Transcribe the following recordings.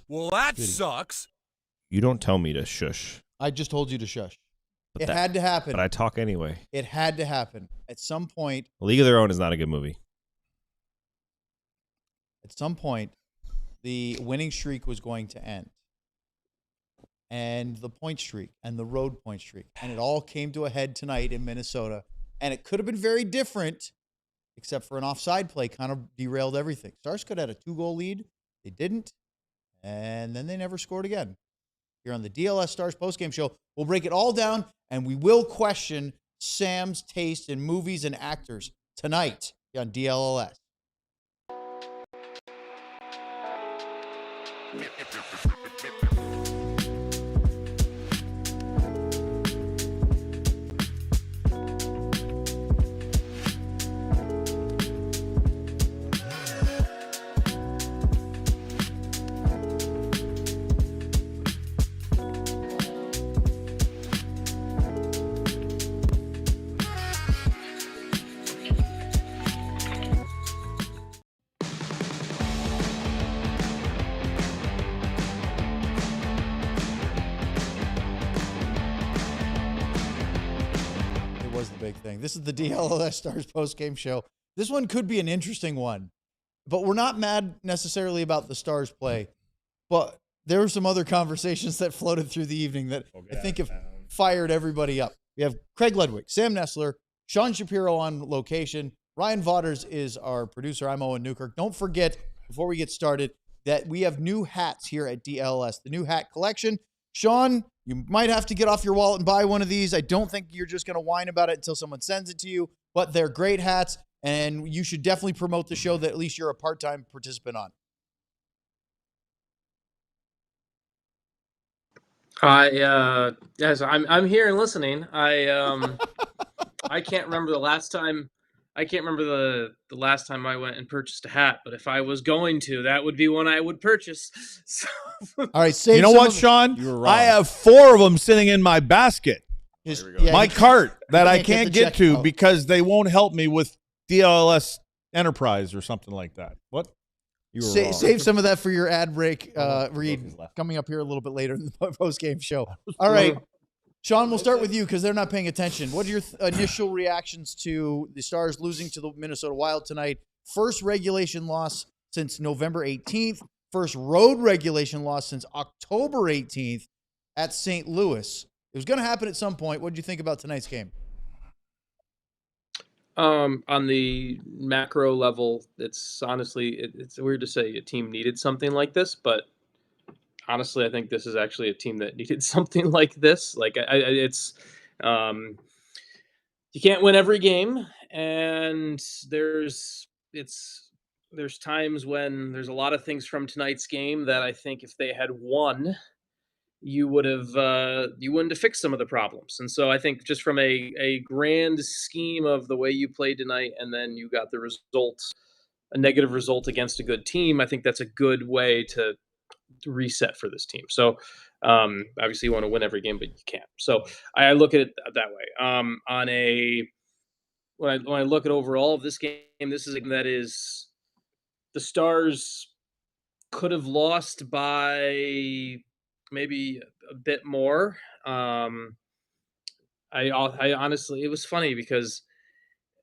Well, that sucks. You don't tell me to shush. I just told you to shush. But It had to happen. But I talk anyway. It had to happen. At some point, League of Their Own is not a good movie. the winning streak was going to end. And the point streak and the road point streak. And it all came to a head tonight in Minnesota. And it could have been very different, except for an offside play kind of derailed everything. Stars could have had a 2-goal lead. They didn't. And then they never scored again. Here on the DLS Stars postgame show, we'll break it all down, and we will question Sam's taste in movies and actors tonight on DLLS. This is the DLLS Stars postgame show. This one could be an interesting one, but we're not mad necessarily about the Stars play. But there were some other conversations that floated through the evening that I think have fired everybody up. We have Craig Ludwig, Sam Nessler, Sean Shapiro on location. Ryan Vaughters is our producer. I'm Owen Newkirk. Don't forget, before we get started, that we have new hats here at DLS, the new hat collection. Sean, you might have to get off your wallet and buy one of these. I don't think you're just going to whine about it until someone sends it to you, but they're great hats, and you should definitely promote the show that at least you're a part-time participant on. Yes, I'm here and listening. I can't remember the last time. I can't remember the last time I went and purchased a hat, but if I was going to, that would be one I would purchase. So. All right, you know what, Sean? You were wrong. I have 4 of them sitting in my basket. My cart that I can't get to because they won't help me with DLS Enterprise or something like that. What? You were wrong. Save some of that for your ad break read coming up here a little bit later in the post-game show. All right. Sean, we'll start with you because they're not paying attention. What are your initial reactions to the Stars losing to the Minnesota Wild tonight? First regulation loss since November 18th. First road regulation loss since October 18th at St. Louis. It was going to happen at some point. What did you think about tonight's game? On the macro level, it's honestly, it's weird to say a team needed something like this, but honestly, I think this is actually a team that needed something like this. Like it's, you can't win every game, and there's times when there's a lot of things from tonight's game that I think if they had won, you wouldn't have fixed some of the problems. And so I think just from a grand scheme of the way you played tonight, and then you got the result, a negative result against a good team, I think that's a good way to reset for this team. So obviously you want to win every game, but you can't. So I look at it that way. When I look at overall of this game, this is a game that is the Stars could have lost by maybe a bit more. I honestly, it was funny because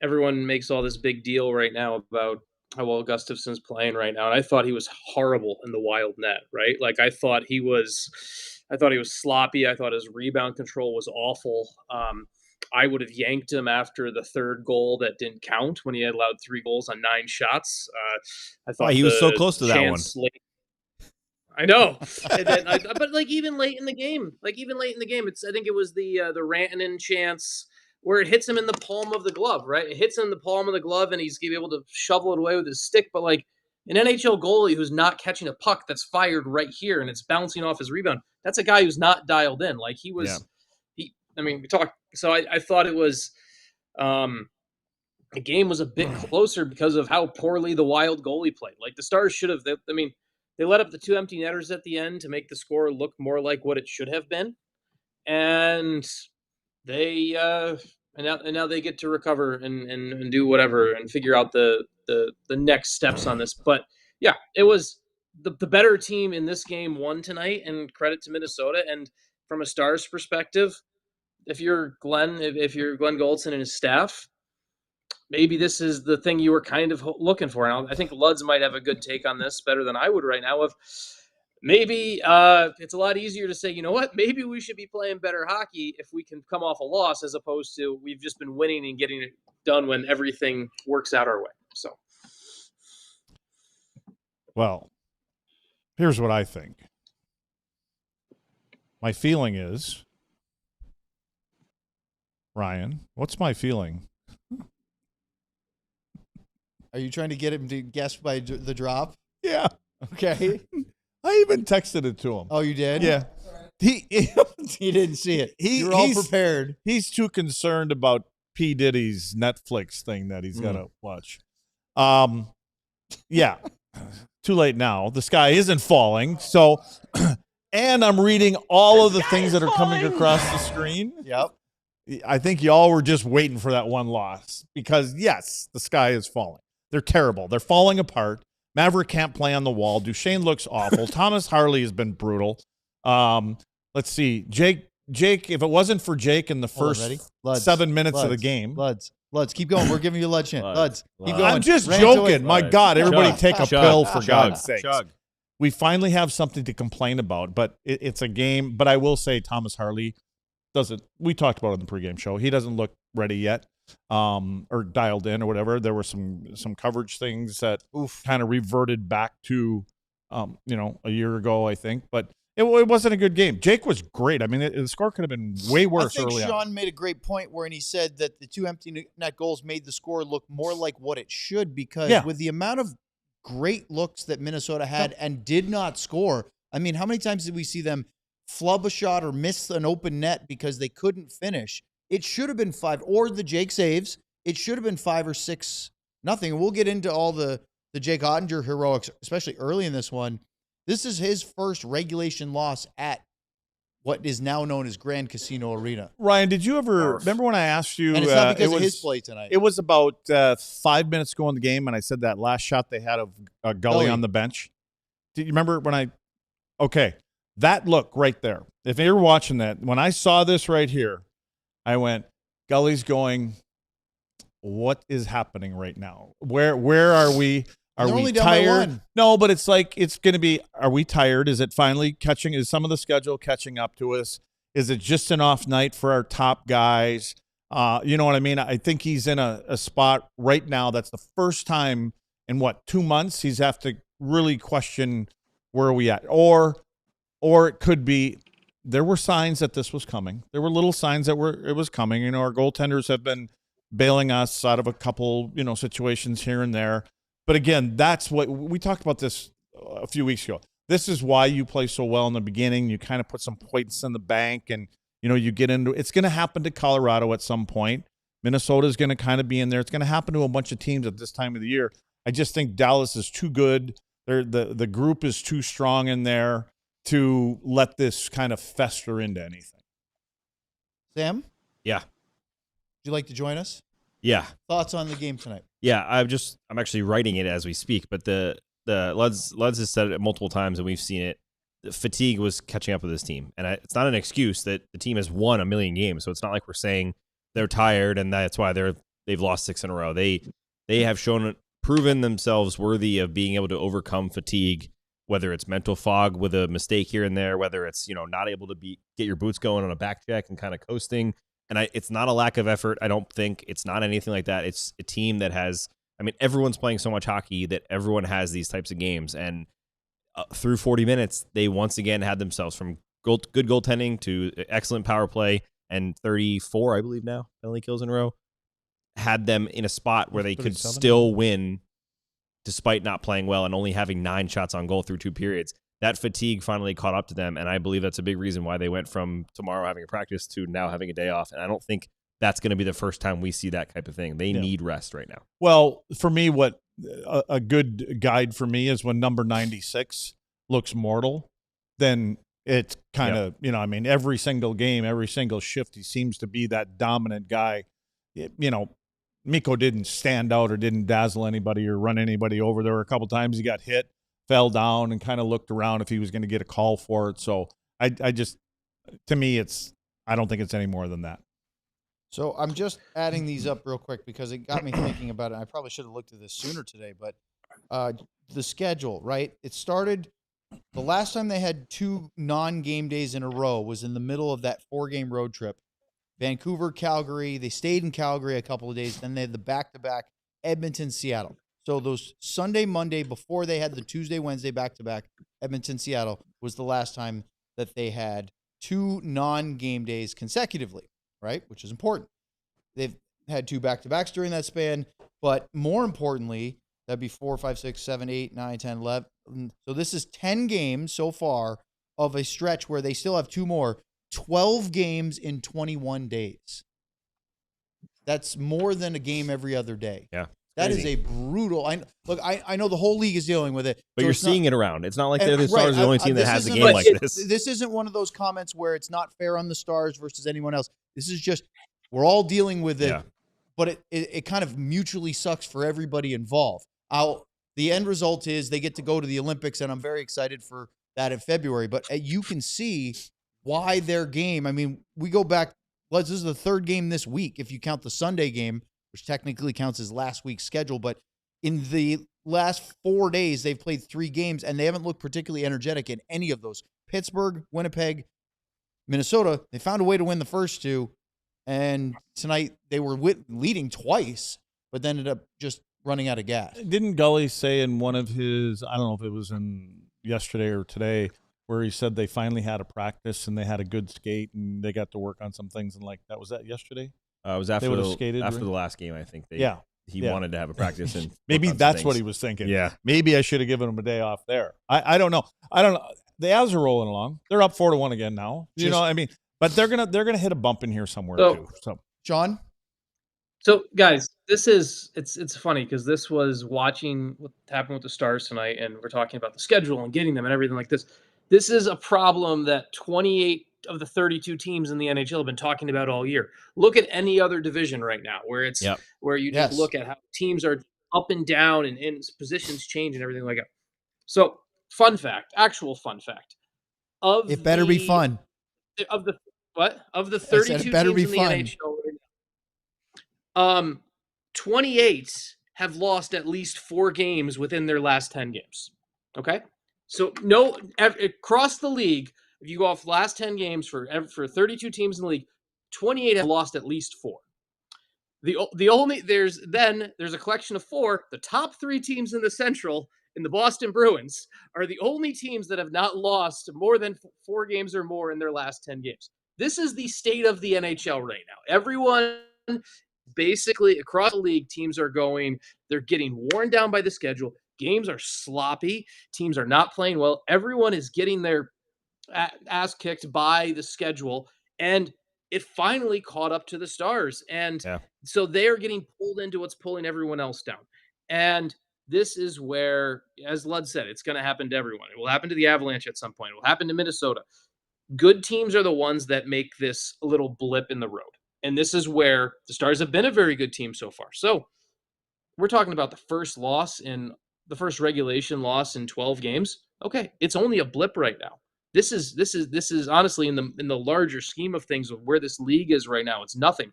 everyone makes all this big deal right now about how well Gustafsson's playing right now, and I thought he was horrible in the Wild net, right? Like I thought he was sloppy. I thought his rebound control was awful. I would have yanked him after the third goal that didn't count when he had allowed 3 goals on 9 shots. I thought he was so close to that one. I know, but like even late in the game, I think it was the Rantanen chance where it hits him in the palm of the glove, right? It hits him in the palm of the glove, and he's able to shovel it away with his stick. But like an NHL goalie who's not catching a puck that's fired right here and it's bouncing off his rebound, that's a guy who's not dialed in. Like he was, we talked. So I thought it was, the game was a bit closer because of how poorly the Wild goalie played. Like the Stars should have. They let up the 2 empty netters at the end to make the score look more like what it should have been, and they and now they get to recover and do whatever and figure out the next steps on this. But yeah, it was the better team in this game won tonight, and credit to Minnesota. And from a Stars perspective, if you're Glenn Goldson and his staff, maybe this is the thing you were kind of looking for. And I think Luds might have a good take on this, better than I would right now. Of maybe it's a lot easier to say, you know what, maybe we should be playing better hockey if we can come off a loss, as opposed to we've just been winning and getting it done when everything works out our way. So, well, here's what I think. My feeling is, Ryan, what's my feeling? Are you trying to get him to guess by the drop? Yeah. Okay. I even texted it to him. Oh, you did? Yeah. He didn't see it. You're all prepared. He's too concerned about P. Diddy's Netflix thing that he's got to watch. Yeah. Too late now. The sky isn't falling. So, and I'm reading all of the things that are coming across the screen. Yep. I think y'all were just waiting for that one loss because, yes, the sky is falling. They're terrible. They're falling apart. Maverick can't play on the wall. Duchesne looks awful. Thomas Harley has been brutal. Let's see. Jake, if it wasn't for Jake in the first 7 minutes of the game. Luds, keep going. We're giving you Lud chant. Luds, keep going. I'm just joking. My God, everybody take a pill for God's sake. We finally have something to complain about, but it's a game. But I will say Thomas Harley doesn't. We talked about it in the pregame show. He doesn't look ready yet, or dialed in or whatever. There were some coverage things that kind of reverted back to, a year ago, I think. But it wasn't a good game. Jake was great. I mean, the score could have been way worse early on. Sean made a great point where he said that the 2 empty net goals made the score look more like what it should, because with the amount of great looks that Minnesota had and did not score. I mean, how many times did we see them flub a shot or miss an open net because they couldn't finish? It should have been 5, or the Jake saves. It should have been 5 or 6-0. We'll get into all the Jake Ottinger heroics, especially early in this one. This is his first regulation loss at what is now known as Grand Casino Arena. Ryan, did you ever remember when I asked you? And it's not because of his play tonight. It was about 5 minutes ago in the game, and I said that last shot they had of Gully on the bench. Do you remember when okay, that look right there. If you're watching that, when I saw this right here, I went, Gully's going, what is happening right now? Where are we? Are we tired? No, but it's like, it's going to be, are we tired? Is it finally catching? Is some of the schedule catching up to us? Is it just an off night for our top guys? You know what I mean? I think he's in a spot right now. That's the first time in 2 months he's have to really question where are we at? Or it could be, there were signs that this was coming. There were little signs that it was coming. Our goaltenders have been bailing us out of a couple, situations here and there. But again, that's what we talked about this a few weeks ago. This is why you play so well in the beginning. You kind of put some points in the bank, and you get into. It's going to happen to Colorado at some point. Minnesota is going to kind of be in there. It's going to happen to a bunch of teams at this time of the year. I just think Dallas is too good. The group is too strong in there to let this kind of fester into anything. Sam? Yeah. Would you like to join us? Yeah. Thoughts on the game tonight? Yeah, I'm actually writing it as we speak, but the Luds has said it multiple times and we've seen it. The fatigue was catching up with this team, and it's not an excuse that the team has won a million games. So it's not like we're saying they're tired and that's why they've lost 6 in a row. They have proven themselves worthy of being able to overcome fatigue, whether it's mental fog with a mistake here and there, whether it's not able to get your boots going on a back check and kind of coasting. And it's not a lack of effort. I don't think it's not anything like that. It's a team that has, everyone's playing so much hockey that everyone has these types of games. And through 40 minutes, they once again had themselves from good goaltending to excellent power play, and 34, I believe now, penalty kills in a row, had them in a spot where they could still win despite not playing well and only having 9 shots on goal through 2 periods. That fatigue finally caught up to them, and I believe that's a big reason why they went from tomorrow having a practice to now having a day off. And I don't think that's going to be the first time we see that type of thing. They need rest right now. Well, for me, what a good guide for me is when number 96 looks mortal, then it's kind of, every single game, every single shift, he seems to be that dominant guy. Mikko didn't stand out or didn't dazzle anybody or run anybody over. There were a couple times he got hit. fell down and kind of looked around if he was going to get a call for it. So I just, to me, I don't think it's any more than that. So I'm just adding these up real quick because it got me thinking about it. I probably should have looked at this sooner today, but the schedule, right? It started the last time they had 2 non-game days in a row was in the middle of that 4-game road trip. Vancouver, Calgary. They stayed in Calgary a couple of days. Then they had the back-to-back Edmonton, Seattle. So those Sunday, Monday, before they had the Tuesday, Wednesday back-to-back Edmonton, Seattle, was the last time that they had 2 non-game days consecutively, right? Which is important. They've had 2 back-to-backs during that span. But more importantly, that'd be 4, 5, 6, 7, 8, 9, 10, 11. So this is 10 games so far of a stretch where they still have 2 more. 12 games in 21 days. That's more than a game every other day. Yeah. That is a brutal. I know the whole league is dealing with it. But so you're seeing it around. It's not like the Stars are the only team that has a game like this. This isn't one of those comments where it's not fair on the Stars versus anyone else. This is just, we're all dealing with it, but it kind of mutually sucks for everybody involved. The end result is they get to go to the Olympics, and I'm very excited for that in February. But you can see why their game, I mean, we go back, this is the 3rd game this week, if you count the Sunday game, which technically counts as last week's schedule. But in the last 4 days, they've played 3 games, and they haven't looked particularly energetic in any of those. Pittsburgh, Winnipeg, Minnesota, they found a way to win the first 2. And tonight they were leading twice, but then ended up just running out of gas. Didn't Gully say in one of his, I don't know if it was in yesterday or today, where he said they finally had a practice and they had a good skate and they got to work on some things and like that? Was that yesterday? It was after the last game, I think. He wanted to have a practice and maybe that's what he was thinking. Yeah, maybe I should have given him a day off there. I don't know. The Avs are rolling along. They're up 4-1 again now. You know, I mean, but they're gonna hit a bump in here somewhere too. So, John. So guys, it's funny because this was watching what happened with the Stars tonight, and we're talking about the schedule and getting them and everything like this. This is a problem that 28 of the 32 teams in the NHL have been talking about all year. Look at any other division right now where it's where you just look at how teams are up and down and positions change and everything like that. So, actual fun fact. It better be fun. Of the 32 teams in the NHL right now, 28 have lost at least 4 games within their last 10 games. Okay? So across the league, if you go off the last 10 games for 32 teams in the league, 28 have lost at least 4. There's a collection of 4. The top 3 teams in the Central, in the Boston Bruins, are the only teams that have not lost more than 4 games or more in their last 10 games. This is the state of the NHL right now. Everyone, basically across the league, teams are they're getting worn down by the schedule. Games are sloppy. Teams are not playing well. Everyone is getting their ass kicked by the schedule, and it finally caught up to the Stars. And so they're getting pulled into what's pulling everyone else down. And this is where, as Lud said, it's going to happen to everyone. It will happen to the Avalanche at some point. It will happen to Minnesota. Good teams are the ones that make this a little blip in the road. And this is where the Stars have been a very good team so far. So we're talking about the first regulation loss in 12 games. Okay, it's only a blip right now. This is honestly in the larger scheme of things of where this league is right now, it's nothing.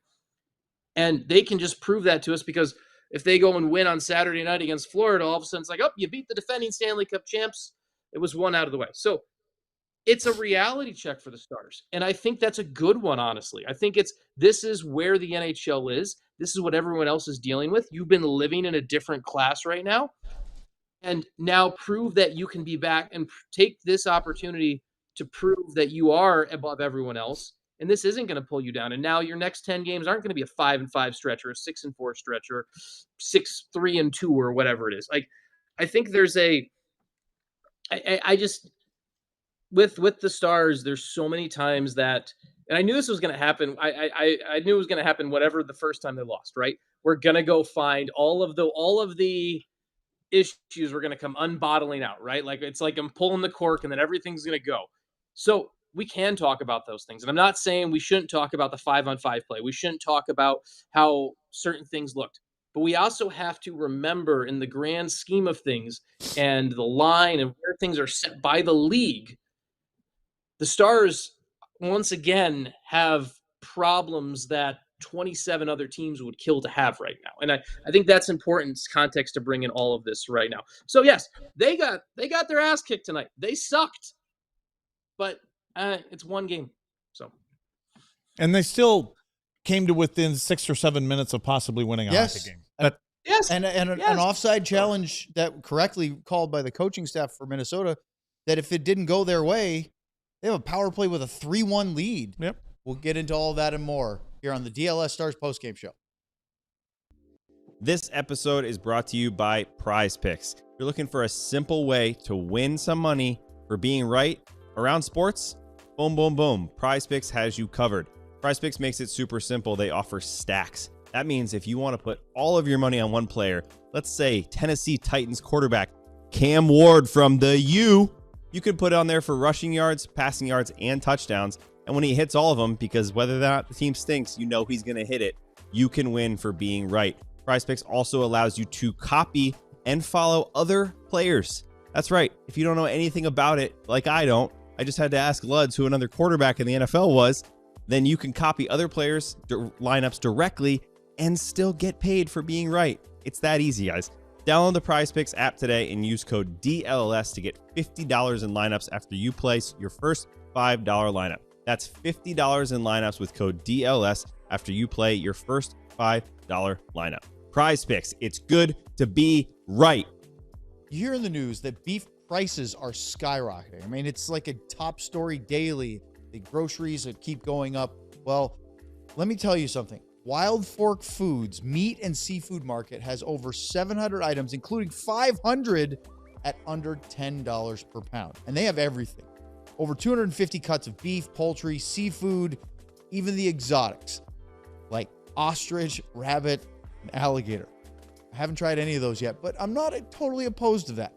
And they can just prove that to us because if they go and win on Saturday night against Florida, all of a sudden it's like, oh, you beat the defending Stanley Cup champs. It was 1 out of the way. So it's a reality check for the Stars. And I think that's a good one, honestly. I think this is where the NHL is. This is what everyone else is dealing with. You've been living in a different class right now. And now prove that you can be back and take this opportunity to prove that you are above everyone else. And this isn't going to pull you down. And now your next 10 games aren't going to be a 5-5 stretch or a 6-4 stretch or 6-3-2 or whatever it is. Like, I think there's I just, with the Stars, there's so many times that, and I knew this was going to happen. I knew it was going to happen whatever the first time they lost, right? We're going to go find all of the issues were going to come unbottling out, right? Like, it's like I'm pulling the cork and then everything's going to go. So we can talk about those things. And I'm not saying we shouldn't talk about the 5-on-5 play. We shouldn't talk about how certain things looked. But we also have to remember, in the grand scheme of things and the line and where things are set by the league, the Stars, once again, have problems that 27 other teams would kill to have right now. And I think that's important context to bring in all of this right now. So, yes, they got their ass kicked tonight. They sucked. But it's one game. So, and they still came to within 6 or 7 minutes of possibly winning a hockey game. Yes. And an offside challenge that correctly called by the coaching staff for Minnesota, that if it didn't go their way, they have a power play with a 3-1 lead. Yep. We'll get into all that and more here on the DLS Stars postgame show. This episode is brought to you by Prize Picks. If you're looking for a simple way to win some money for being right around sports, boom, boom, boom. Prize Picks has you covered. Prize Picks makes it super simple. They offer stacks. That means if you want to put all of your money on one player, let's say Tennessee Titans quarterback Cam Ward from the U, you can put it on there for rushing yards, passing yards, and touchdowns. And when he hits all of them, because whether or not the team stinks, you know he's going to hit it, you can win for being right. Prize Picks also allows you to copy and follow other players. That's right. If you don't know anything about it, like I don't, I just had to ask Luds who another quarterback in the NFL was, then you can copy other players' lineups directly and still get paid for being right. It's that easy, guys. Download the Prize Picks app today and use code DLS to get $50 in lineups after you place your first $5 lineup. That's $50 in lineups with code DLS after you play your first $5 lineup. Prize Picks, it's good to be right. You hear in the news that beef prices are skyrocketing. I mean, it's like a top story daily. The groceries that keep going up. Well, let me tell you something. Wild Fork Foods meat and seafood market has over 700 items, including 500 at under $10 per pound. And they have everything. Over 250 cuts of beef, poultry, seafood, even the exotics like ostrich, rabbit, and alligator. I haven't tried any of those yet, but I'm not totally opposed to that.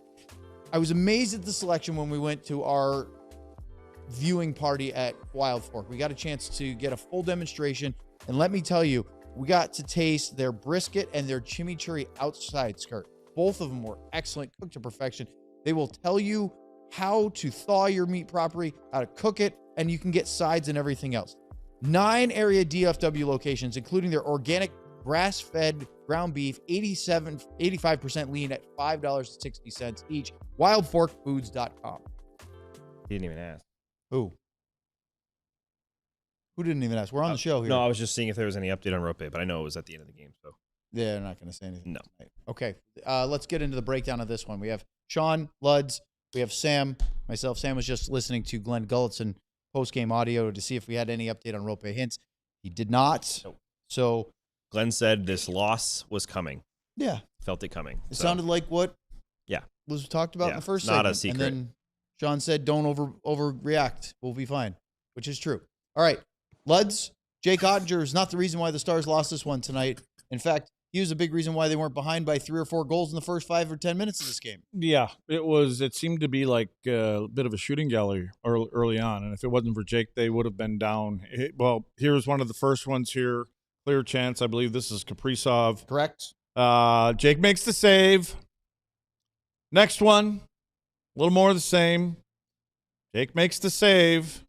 I was amazed at the selection when we went to our viewing party at Wild Fork. We got a chance to get a full demonstration. And let me tell you, we got to taste their brisket and their chimichurri outside skirt. Both of them were excellent, cooked to perfection. They will tell you how to thaw your meat properly, how to cook it, and you can get sides and everything else. 9 area DFW locations, including their organic grass-fed ground beef, 85% lean at $5.60 each. WildForkFoods.com. He didn't even ask. Who didn't even ask? We're on the show here. No, I was just seeing if there was any update on Rope, but I know it was at the end of the game. So yeah, they're not going to say anything. No. Tonight. Okay, let's get into the breakdown of this one. We have Sean, Luds, we have Sam, myself. Sam was just listening to Glenn Gulletson post-game audio to see if we had any update on Rope hints. He did not. Nope. So Glenn said this loss was coming. Yeah. Felt it coming. It sounded like what yeah was talked about in the first not segment. a secret. And then Sean said, don't overreact. We'll be fine, which is true. All right. Luds, Jake Ottinger is not the reason why the Stars lost this one tonight. In fact, he was a big reason why they weren't behind by 3 or 4 goals in the first 5 or 10 minutes of this game. Yeah, it seemed to be like a bit of a shooting gallery early on. And if it wasn't for Jake, they would have been down. Well, here's one of the first ones here. Clear chance. I believe this is Kaprizov. Correct. Jake makes the save. Next one, a little more of the same. Jake makes the save.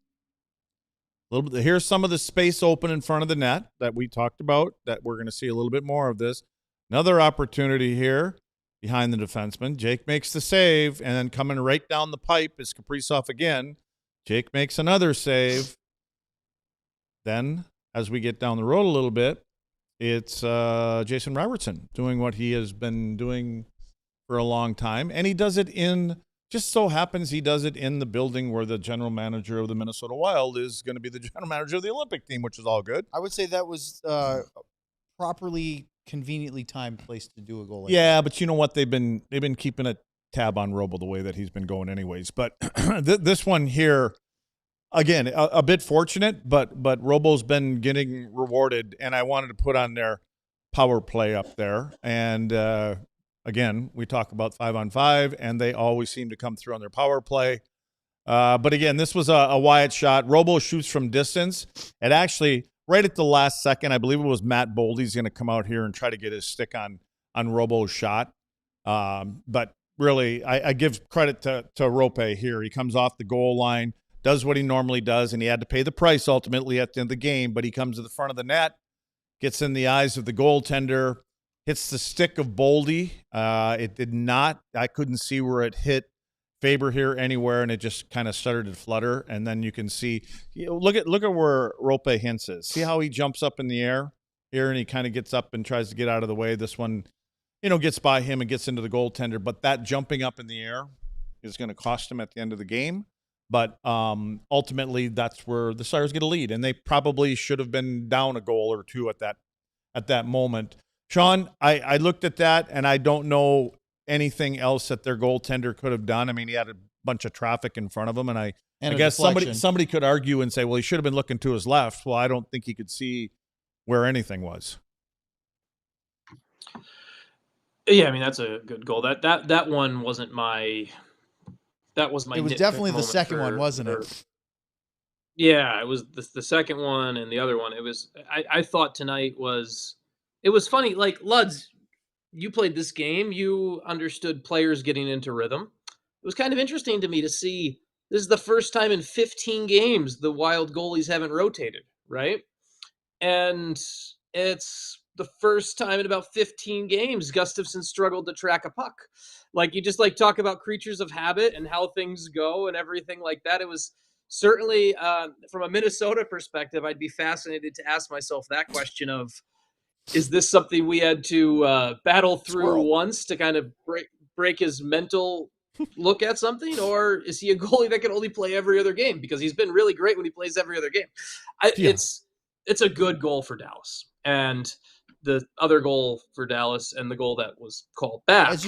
A little bit. Here's some of the space open in front of the net that we talked about, that we're going to see a little bit more of this. Another opportunity here behind the defenseman. Jake makes the save, and then coming right down the pipe is Kaprizov again. Jake makes another save. Then, as we get down the road a little bit, it's Jason Robertson doing what he has been doing for a long time, and he does it just so happens he does it in the building where the general manager of the Minnesota Wild is going to be the general manager of the Olympic team, which is all good. I would say that was properly, conveniently timed place to do a goal. Yeah, but you know what? They've been keeping a tab on Robo the way that he's been going anyways. But this one here, again, a bit fortunate, but Robo's been getting rewarded, and I wanted to put on their power play up there. And again, we talk about 5-on-5, and they always seem to come through on their power play. But again, this was a Wyatt shot. Robo shoots from distance. It actually right at the last second, I believe it was Matt Boldy's going to come out here and try to get his stick on Robo's shot. But really, I give credit to Rope here. He comes off the goal line, does what he normally does, and he had to pay the price ultimately at the end of the game, but he comes to the front of the net, gets in the eyes of the goaltender, hits the stick of Boldy. It did not. I couldn't see where it hit Faber here anywhere, and it just kind of stuttered and flutter. And then you can see, look at where Rope hints is. See how he jumps up in the air here, and he kind of gets up and tries to get out of the way. This one, gets by him and gets into the goaltender. But that jumping up in the air is going to cost him at the end of the game. But ultimately, that's where the Stars get a lead, and they probably should have been down a goal or two at that moment. Sean, I looked at that, and I don't know anything else that their goaltender could have done. I mean, he had a bunch of traffic in front of him, and I guess somebody could argue and say, well, he should have been looking to his left. Well, I don't think he could see where anything was. Yeah, I mean, that's a good goal. That one wasn't my. That was my. It was definitely the second one, wasn't it? Yeah, it was the second one and the other one. It was. I thought tonight was. It was funny. Like, Luds, you played this game. You understood players getting into rhythm. It was kind of interesting to me to see. This is the first time in 15 games the Wild goalies haven't rotated, right? And it's the first time in about 15 games Gustafsson struggled to track a puck. Like, you just talk about creatures of habit and how things go and everything like that. It was certainly from a Minnesota perspective, I'd be fascinated to ask myself that question of, is this something we had to battle through once to kind of break his mental look at something, or is he a goalie that can only play every other game? Because he's been really great when he plays every other game. It's a good goal for Dallas, and the other goal for Dallas and the goal that was called back.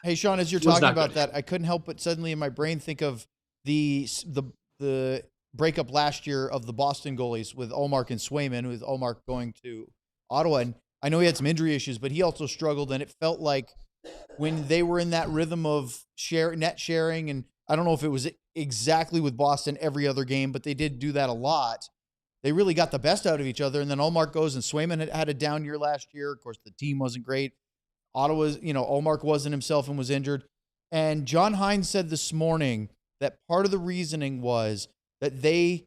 Hey Sean, as you're talking about that, I couldn't help but suddenly in my brain think of the breakup last year of the Boston goalies with Ullmark and Swayman, with Ullmark going to Ottawa. And I know he had some injury issues, but he also struggled, and it felt like when they were in that rhythm of net sharing, and I don't know if it was exactly with Boston every other game, but they did do that a lot. They really got the best out of each other. And then Ullmark goes, and Swayman had a down year last year. Of course, the team wasn't great. Ottawa's, Ullmark wasn't himself and was injured. And John Hines said this morning that part of the reasoning was that they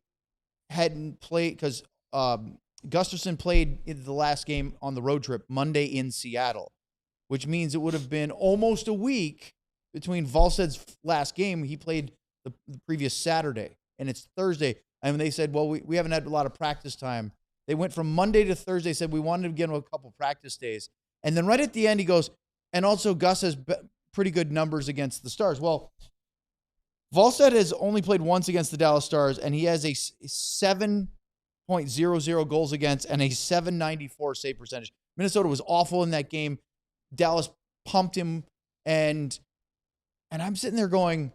hadn't played, because Gustafsson played in the last game on the road trip Monday in Seattle, which means it would have been almost a week between Valsted's last game. He played the previous Saturday, and it's Thursday. And they said, well, we haven't had a lot of practice time. They went from Monday to Thursday, said we wanted to get him a couple practice days. And then right at the end, he goes, and also Gus has pretty good numbers against the Stars. Well, Valsted has only played once against the Dallas Stars, and he has a 7.00 goals against and a 794 save percentage. Minnesota was awful in that game. Dallas pumped him, and I'm sitting there going,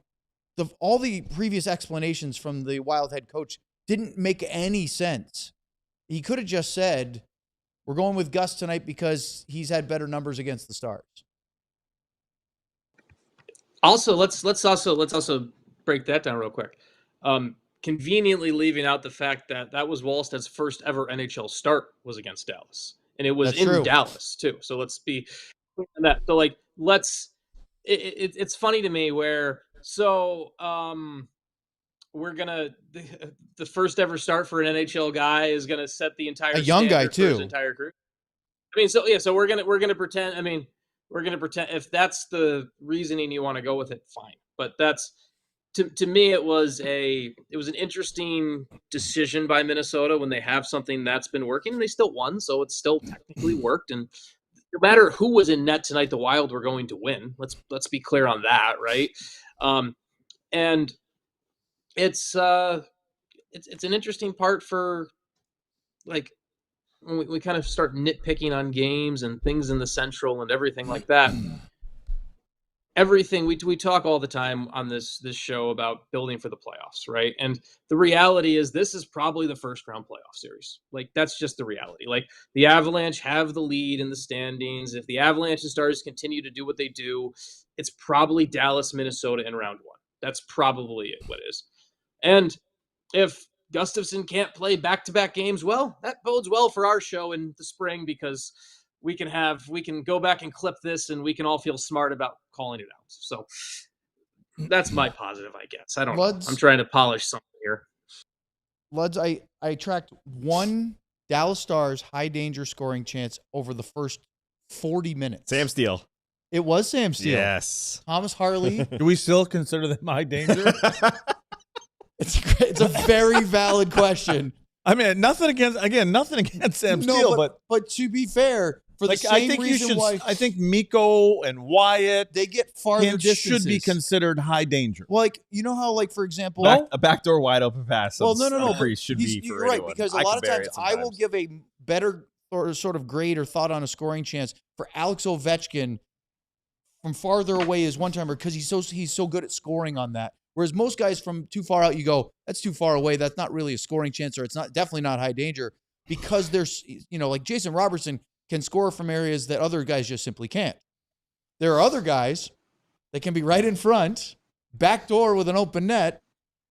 all the previous explanations from the Wild head coach didn't make any sense. He could have just said, we're going with Gus tonight because he's had better numbers against the Stars. Also, let's also break that down real quick. Conveniently leaving out the fact that was Wallsted's first ever NHL start was against Dallas, and it was That's in true. Dallas too. So let's be clear on that. So it's funny to me where we're gonna the first ever start for an NHL guy is gonna set the entire young guy standard for his too. entire career. I mean, so we're gonna pretend. I mean, we're gonna pretend if that's the reasoning you want to go with it, fine. But that's to me, it was an interesting decision by Minnesota when they have something that's been working, and they still won, so it's still technically worked. And no matter who was in net tonight, the Wild were going to win. Let's be clear on that, right? And it's an interesting part for like when we kind of start nitpicking on games and things in the Central and everything like that. Everything we talk all the time on this show about building for the playoffs, right? And the reality is this is probably the first round playoff series. Like, that's just the reality. Like, the Avalanche have the lead in the standings. If the Avalanche and Stars continue to do what they do, it's probably Dallas, Minnesota in round one. That's probably what it is. And if Gustafson can't play back-to-back games. Well, that bodes well for our show in the spring because we can go back and clip this and we can all feel smart about calling it out. So that's my positive, I guess. I don't know. I'm trying to polish something here. Luds, I tracked one Dallas Stars high danger scoring chance over the first 40 minutes. Sam Steele. It was Sam Steele. Yes. Thomas Harley. Do we still consider them high danger? It's a very valid question. I mean, nothing against Sam Steele, but to be fair, for the same reason why I think Mikko and Wyatt, they get farther distances. Should be considered high danger. Like, you know how, like, for example, a backdoor wide open pass. Well, no. Should be for you're right, anyone. because a lot of times I will give a better sort of grade or thought on a scoring chance for Alex Ovechkin from farther away as one-timer because he's so good at scoring on that. Whereas most guys from too far out, you go, that's too far away. That's not really a scoring chance, or it's definitely not high danger because there's, like Jason Robertson can score from areas that other guys just simply can't. There are other guys that can be right in front, backdoor with an open net,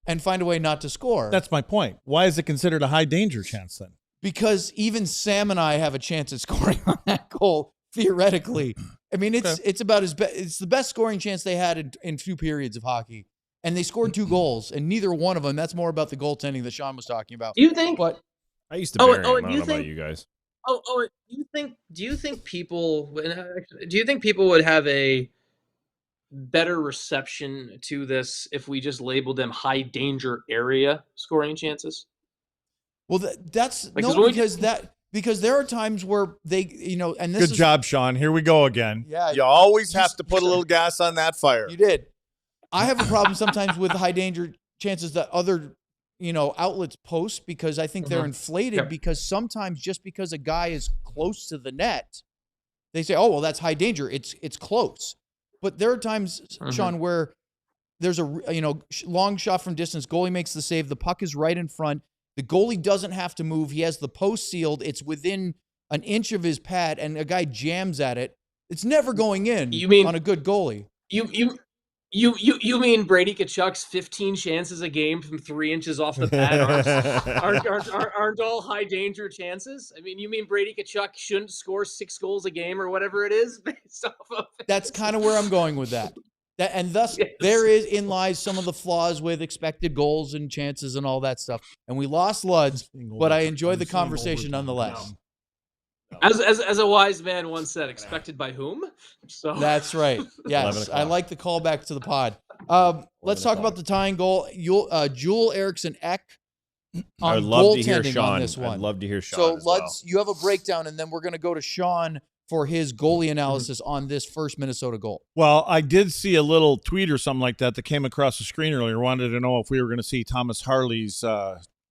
and find a way not to score. That's my point. Why is it considered a high danger chance then? Because even Sam and I have a chance at scoring on that goal, theoretically. I mean, it's about it's the best scoring chance they had in 2 periods of hockey. And they scored 2 goals, and neither one of them. That's more about the goaltending that Sean was talking about. Do you think? But I used to bury him. I don't know think, about you guys. Do you think people would have a better reception to this if we just labeled them high danger area scoring chances? Well, because there are times where they, and this Good job, Sean. Here we go again. Yeah, you always have to put a little gas on that fire. You did. I have a problem sometimes with high danger chances that other, outlets post because I think they're inflated because sometimes just because a guy is close to the net, they say, oh, well, that's high danger. It's close. But there are times, Sean, where there's a, long shot from distance. Goalie makes the save. The puck is right in front. The goalie doesn't have to move. He has the post sealed. It's within an inch of his pad, and a guy jams at it. It's never going in on a good goalie. You mean Brady Tkachuk's 15 chances a game from 3 inches off the pad aren't all high danger chances? I mean, you mean Brady Tkachuk shouldn't score 6 goals a game or whatever it is based off of it? That's kind of where I'm going with that. And thus, therein lies some of the flaws with expected goals and chances and all that stuff. And we lost Luds, but I enjoyed the conversation nonetheless. As a wise man once said, expected by whom? So that's right. Yes, I like the callback to the pod. Let's talk about the tying goal. Joel Eriksson Ek I would love to hear Sean. On this one. I'd love to hear Sean. So you have a breakdown, and then we're going to go to Sean for his goalie analysis on this first Minnesota goal. Well, I did see a little tweet or something like that came across the screen earlier. Wanted to know if we were going to see Thomas Harley's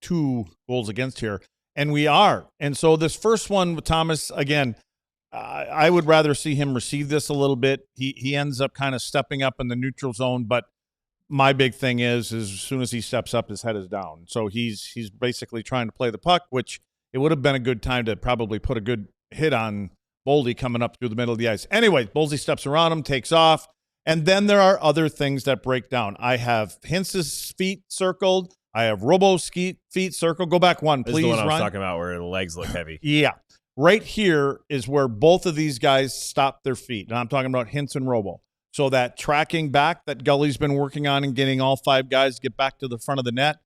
2 goals against here. And we are. And so this first one with Thomas, again, I would rather see him receive this a little bit. He ends up kind of stepping up in the neutral zone. But my big thing is as soon as he steps up, his head is down. So he's basically trying to play the puck, which it would have been a good time to probably put a good hit on Boldy coming up through the middle of the ice. Anyway, Boldy steps around him, takes off. And then there are other things that break down. I have Hintz's feet circled. I have Robo's feet circled. Go back one, please. This is the one I was Ryan. talking about where the legs look heavy. Yeah. Right here is where both of these guys stop their feet. And I'm talking about Hintz and Robo. So that tracking back that Gully's been working on and getting all 5 guys to get back to the front of the net,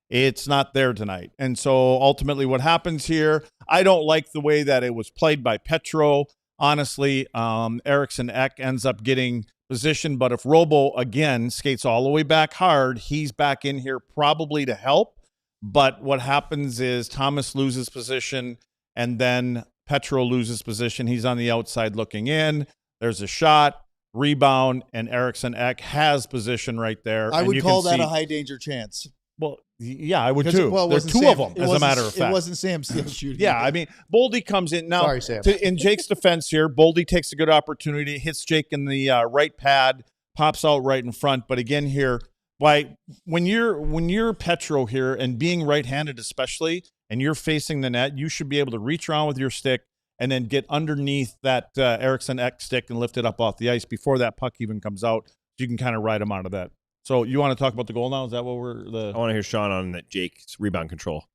it's not there tonight. And so ultimately what happens here, I don't like the way that it was played by Petro. Honestly, Eriksson Ek ends up getting position, but if Robo again skates all the way back hard, he's back in here probably to help. But what happens is Thomas loses position and then Petro loses position. He's on the outside looking in. There's a shot, rebound, and Eriksson Ek has position right there. I would call that a high danger chance. Well, yeah, I would too. There's 2 of them, as a matter of fact. It wasn't Sam Steele shooting. Yeah, I mean, Boldy comes in. Now, sorry, Sam. In Jake's defense here, Boldy takes a good opportunity, hits Jake in the right pad, pops out right in front. But again here, when you're Petro here and being right-handed especially, and you're facing the net, you should be able to reach around with your stick and then get underneath that Eriksson Ek stick and lift it up off the ice before that puck even comes out. So you can kind of ride him out of that. So you want to talk about the goal now? Is that what we're I want to hear Sean on that Jake's rebound control.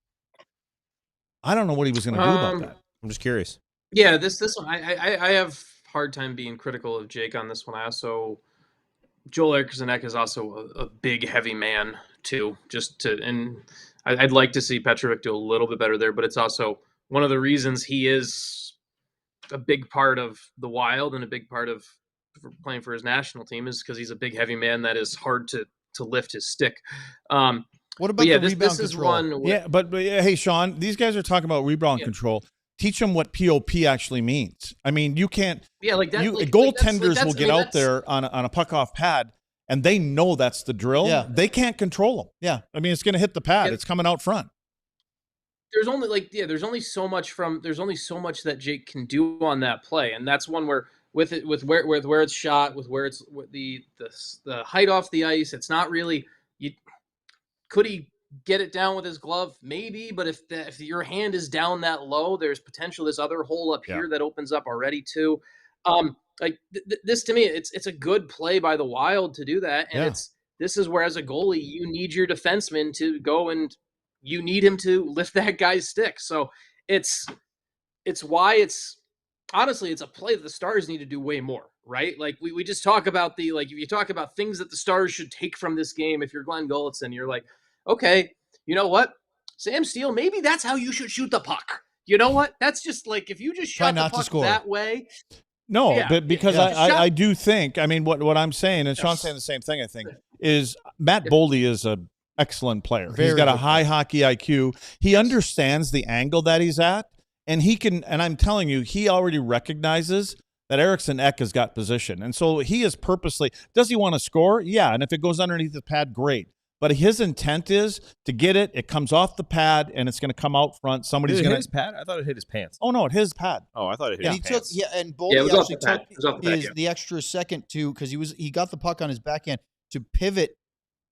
I don't know what he was going to do about that. I'm just curious. Yeah, this one I have hard time being critical of Jake on this one. I also Joel Eriksson Ek is also a big heavy man too. And I'd like to see Petrovic do a little bit better there, but it's also one of the reasons he is a big part of the Wild and a big part of playing for his national team is because he's a big heavy man that is hard to lift his stick. What about the rebound control? But hey, Sean, these guys are talking about rebound control. Teach them what POP actually means. I mean, you can't. Yeah, like that. Goaltenders will get out there on a puck off pad, and they know that's the drill. Yeah. They can't control them. Yeah, I mean, it's going to hit the pad. It's coming out front. There's only so much that Jake can do on that play, and that's one where with where it's shot, with the height off the ice, it's not really. Could he get it down with his glove? Maybe, but if your hand is down that low, there's potential this other hole up here that opens up already too. This to me, it's a good play by the Wild to do that, and this is where as a goalie you need your defenseman to go and you need him to lift that guy's stick. So it's why it's honestly it's a play that the Stars need to do way more, right? Like we just talk about if you talk about things that the Stars should take from this game, if you're Glenn Gulletson, you're like, okay, you know what? Sam Steele, maybe that's how you should shoot the puck. You know what? That's just like if you just shot the puck that way. No, but because I do think, I mean, what I'm saying, and Sean's saying the same thing, I think, is Matt Boldy is an excellent player. He's got a high hockey IQ. He understands the angle that he's at, and he can, and I'm telling you, he already recognizes that Eriksson Ek has got position. And so he is purposely, does he want to score? Yeah, and if it goes underneath the pad, great. But his intent is to get it. It comes off the pad, and it's going to come out front. Somebody's going to hit his pad. I thought it hit his pants. Oh no, it hit his pad. Oh, I thought it hit his pants. And Boldy actually took the extra second to because he got the puck on his backhand to pivot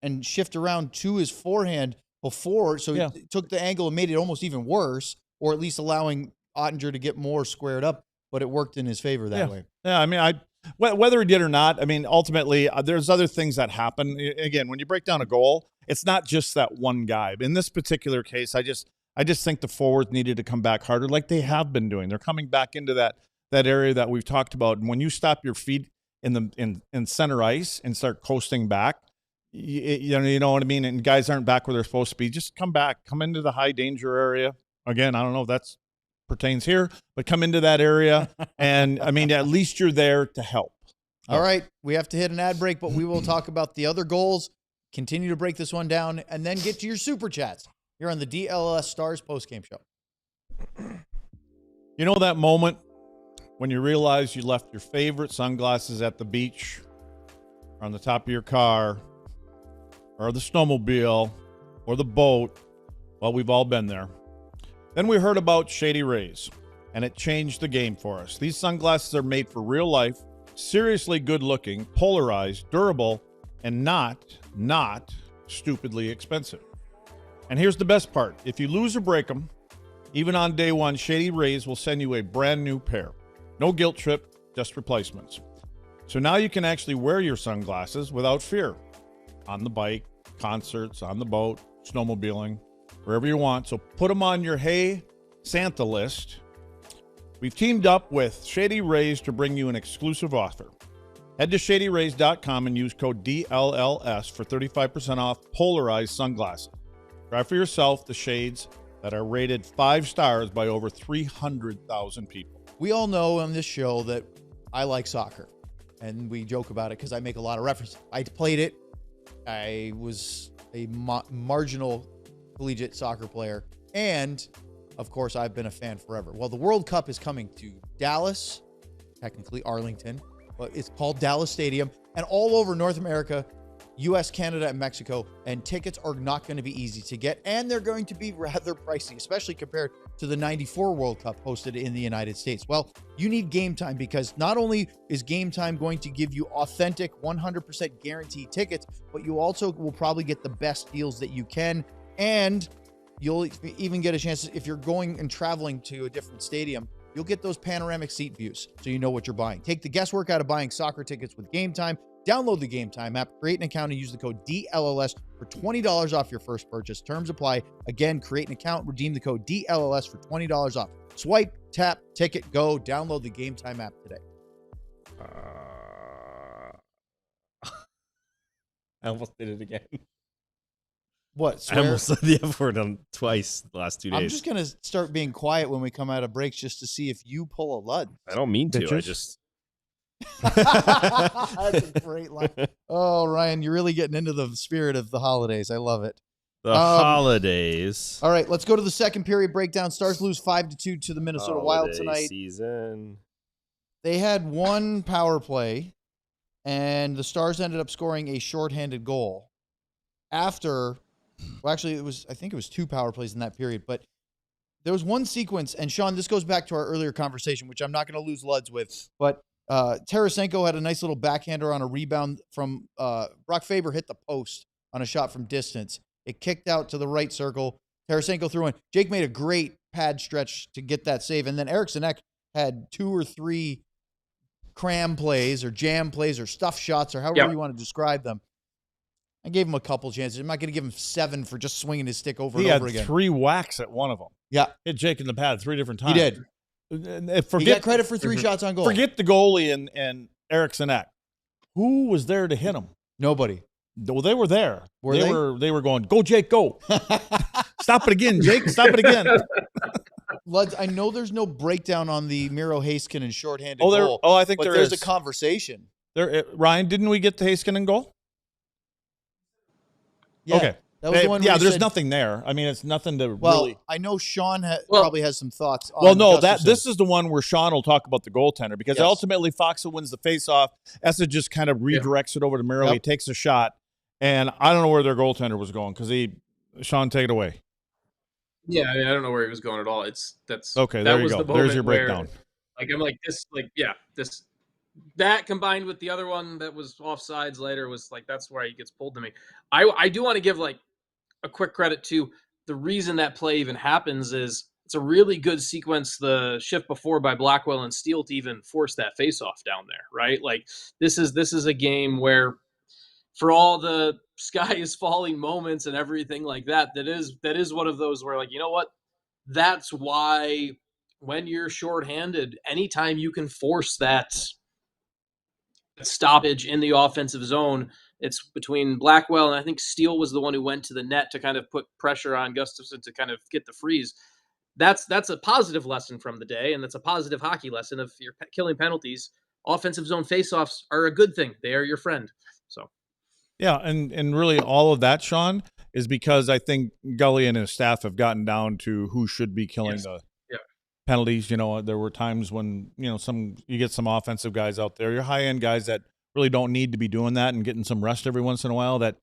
and shift around to his forehand before. So he took the angle and made it almost even worse, or at least allowing Ottinger to get more squared up. But it worked in his favor that way. Yeah, I mean, whether he did or not, I mean, ultimately, there's other things that happen. Again, when you break down a goal, it's not just that one guy. In this particular case, I just think the forwards needed to come back harder, like they have been doing. They're coming back into that area that we've talked about. And when you stop your feet in center ice and start coasting back, you know what I mean. And guys aren't back where they're supposed to be. Just come back, come into the high danger area. Again, I don't know if that's pertains here, but come into that area, and I mean, at least you're there to help. All right, we have to hit an ad break, but we will talk about the other goals, continue to break this one down, and then get to your super chats. You're on the DLS Stars postgame show. You know that moment when you realize you left your favorite sunglasses at the beach, or on the top of your car, or the snowmobile, or the boat? Well, we've all been there. Then we heard about Shady Rays, and it changed the game for us. These sunglasses are made for real life, seriously good looking, polarized, durable, and not stupidly expensive. And here's the best part. If you lose or break them, even on day one, Shady Rays will send you a brand new pair. No guilt trip, just replacements. So now you can actually wear your sunglasses without fear. On the bike, concerts, on the boat, snowmobiling, wherever you want. So put them on your Hey Santa list. We've teamed up with Shady Rays to bring you an exclusive offer. Head to shadyrays.com and use code DLLS for 35% off polarized sunglasses. Try for yourself the shades that are rated 5 stars by over 300,000 people. We all know on this show that I like soccer, and we joke about it because I make a lot of references. I played it. I was a marginal collegiate soccer player, and of course I've been a fan forever. Well, the World Cup is coming to Dallas, technically Arlington, but it's called Dallas Stadium, and all over North America, US, Canada, and Mexico, and tickets are not going to be easy to get, and they're going to be rather pricey, especially compared to the 94 World Cup hosted in the United States. Well, you need Game Time, because not only is Game Time going to give you authentic 100% guaranteed tickets, but you also will probably get the best deals that you can. And you'll even get a chance, if you're going and traveling to a different stadium, you'll get those panoramic seat views so you know what you're buying. Take the guesswork out of buying soccer tickets with Game Time. Download the Game Time app, create an account, and use the code DLLS for $20 off your first purchase. Terms apply. Again, create an account, redeem the code DLLS for $20 off. Swipe, tap, ticket, go. Download the Game Time app today. I almost did it again. What? I Swear? almost said the F word on twice the last 2 days. I'm just going to start being quiet when we come out of breaks just to see if you pull a Lud. I don't mean to. I Bitches. just. That's a great line. Oh, Ryan, you're really getting into the spirit of the holidays. I love it. The holidays. All right, let's go to the second period breakdown. Stars lose 5-2 to the Minnesota Wild Holiday tonight. Season. They had one power play, and the Stars ended up scoring a shorthanded goal. After, well, actually, I think it was 2 power plays in that period, but there was one sequence, and Sean, this goes back to our earlier conversation, which I'm not going to lose Luds with, but Tarasenko had a nice little backhander on a rebound from Brock Faber hit the post on a shot from distance. It kicked out to the right circle. Tarasenko threw in. Jake made a great pad stretch to get that save, and then Eriksson Ek had 2 or 3 cram plays or jam plays or stuff shots or however you want to describe them. I gave him a couple chances. I'm not going to give him 7 for just swinging his stick over and over again. He had 3 whacks at one of them. Yeah. Hit Jake in the pad 3 different times. He did. He got credit for 3 shots on goal. Forget the goalie and Eriksson Ek. Who was there to hit him? Nobody. Well, they were there. Were they? They were going, go, Jake, go. Stop it again, Jake. Stop it again. Luds, I know there's no breakdown on the Miro Heiskanen shorthanded goal. I think but there's a conversation. Ryan, didn't we get the Heiskanen goal? Yeah, okay. That was the one where there's said, nothing there. I mean, it's nothing to well, really. I know Sean probably has some thoughts on Well, no, Gustafsson. this is the one where Sean will talk about the goaltender because ultimately Foxa wins the faceoff. Essa just kind of redirects it over to Miro. Yep. He takes a shot, and I don't know where their goaltender was going because Sean, take it away. Yeah, I mean, I don't know where he was going at all. Okay. That There you was go. the There's your moment breakdown. Where, I'm like this, that combined with the other one that was offsides later was that's where he gets pulled to me. I do want to give a quick credit to the reason that play even happens is it's a really good sequence the shift before by Blackwell and Steele to even force that faceoff down there, right? This is a game where for all the sky is falling moments and everything like that is one of those where you know what? That's why when you're shorthanded, anytime you can force that stoppage in the offensive zone, it's between Blackwell and I think Steele was the one who went to the net to kind of put pressure on Gustafsson to kind of get the freeze. That's a positive lesson from the day, and that's a positive hockey lesson. If you're killing penalties, offensive zone faceoffs are a good thing. They are your friend. So, yeah, and really all of that, Sean, is because I think Gully and his staff have gotten down to who should be killing the penalties. There were times when you get some offensive guys out there, your high end guys that really don't need to be doing that and getting some rest every once in a while that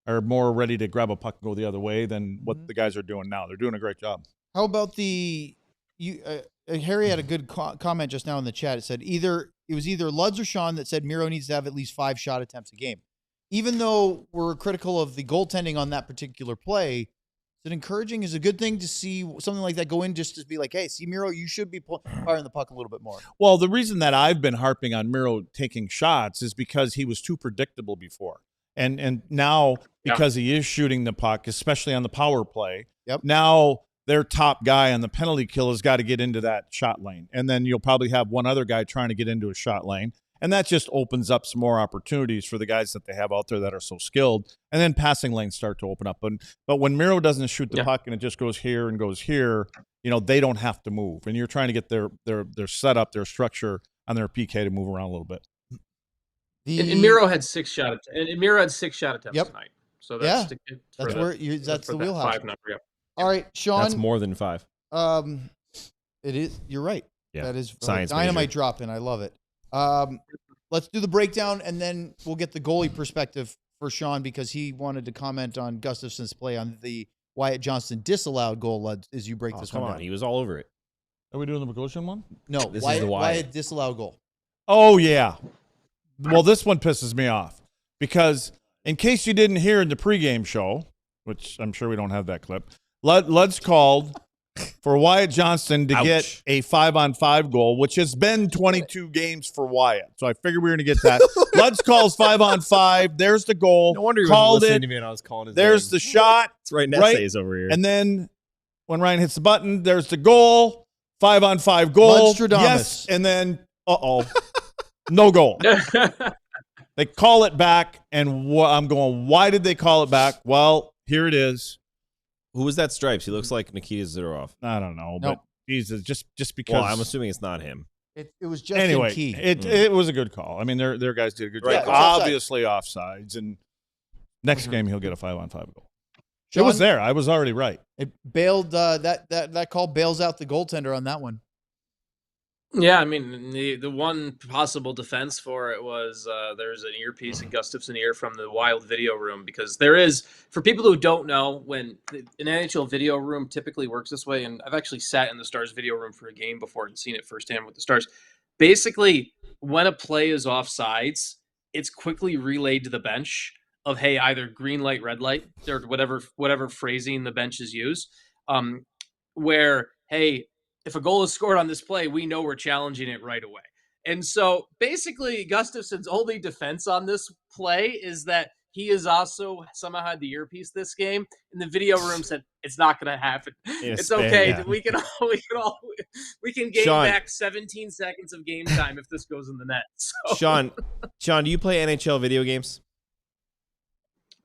are more ready to grab a puck and go the other way than what the guys are doing now. They're doing a great job. How about Harry had a good comment just now in the chat. It said it was either Luds or Sean that said Miro needs to have at least 5 shot attempts a game. Even though we're critical of the goaltending on that particular play, is it encouraging? Is it a good thing to see something like that go in just to be like, hey, see, Miro, you should be firing the puck a little bit more? Well, the reason that I've been harping on Miro taking shots is because he was too predictable before. And now, because he is shooting the puck, especially on the power play, now their top guy on the penalty kill has got to get into that shot lane. And then you'll probably have one other guy trying to get into a shot lane. And that just opens up some more opportunities for the guys that they have out there that are so skilled. And then passing lanes start to open up. But when Miro doesn't shoot the puck and it just goes here and goes here, they don't have to move. And you're trying to get their setup, their structure on their PK to move around a little bit. And Miro had 6 shot attempts. And Miro had 6 shot attempts tonight. So that's that's the wheelhouse. 5 number. All right, Sean. That's more than 5. It is. You're right. Yeah. That is Science dynamite major. drop in. I love it. Let's do the breakdown, and then we'll get the goalie perspective for Sean because he wanted to comment on Gustafsson's play on the Wyatt Johnston disallowed goal as you break this one down. He was all over it. Are we doing the Bogosian one? No, This is the Wyatt disallowed goal. Oh, yeah. Well, this one pisses me off because in case you didn't hear in the pregame show, which I'm sure we don't have that clip, Luds called for Wyatt Johnston to Ouch. get a 5-on-5 goal, which has been 22 games for Wyatt. So I figured we were going to get that. Lutz calls 5-on-5. There's the goal. No wonder you called wasn't listening it. to me when I was calling his There's name. the shot. It's right. Right? Nessa's over here. And then when Ryan hits the button, there's the goal. 5-on-5 goal. Ludstradamus. Yes. And then, no goal. They call it back, and I'm going, why did they call it back? Well, here it is. Who was that Stripes? He looks like Nikita Zadorov. I don't know, Nope. but Jesus, just because. Well, I'm assuming it's not him. It was Justin Anyway, Key. it was a good call. I mean, their guys did a good Right. job. Yeah, offside. Obviously offsides, and next game he'll get a 5-on-5 goal. Sean, It was there. I was already right. It bailed that call bails out the goaltender on that one. Yeah, I mean, the one possible defense for it was there's an earpiece in Gustafsson ear from the Wild video room, because there is, for people who don't know, when an NHL video room typically works this way, and I've actually sat in the Stars video room for a game before and seen it firsthand with the Stars. Basically, when a play is offsides, it's quickly relayed to the bench of, hey, either green light, red light, or whatever phrasing the benches use, where, hey, if a goal is scored on this play, we know we're challenging it right away. And so basically Gustafsson's only defense on this play is that he has also somehow had the earpiece this game, and the video room said it's not going to happen. It's okay. Yeah. We can gain Sean. back 17 seconds of game time if this goes in the net. So Sean, do you play NHL video games?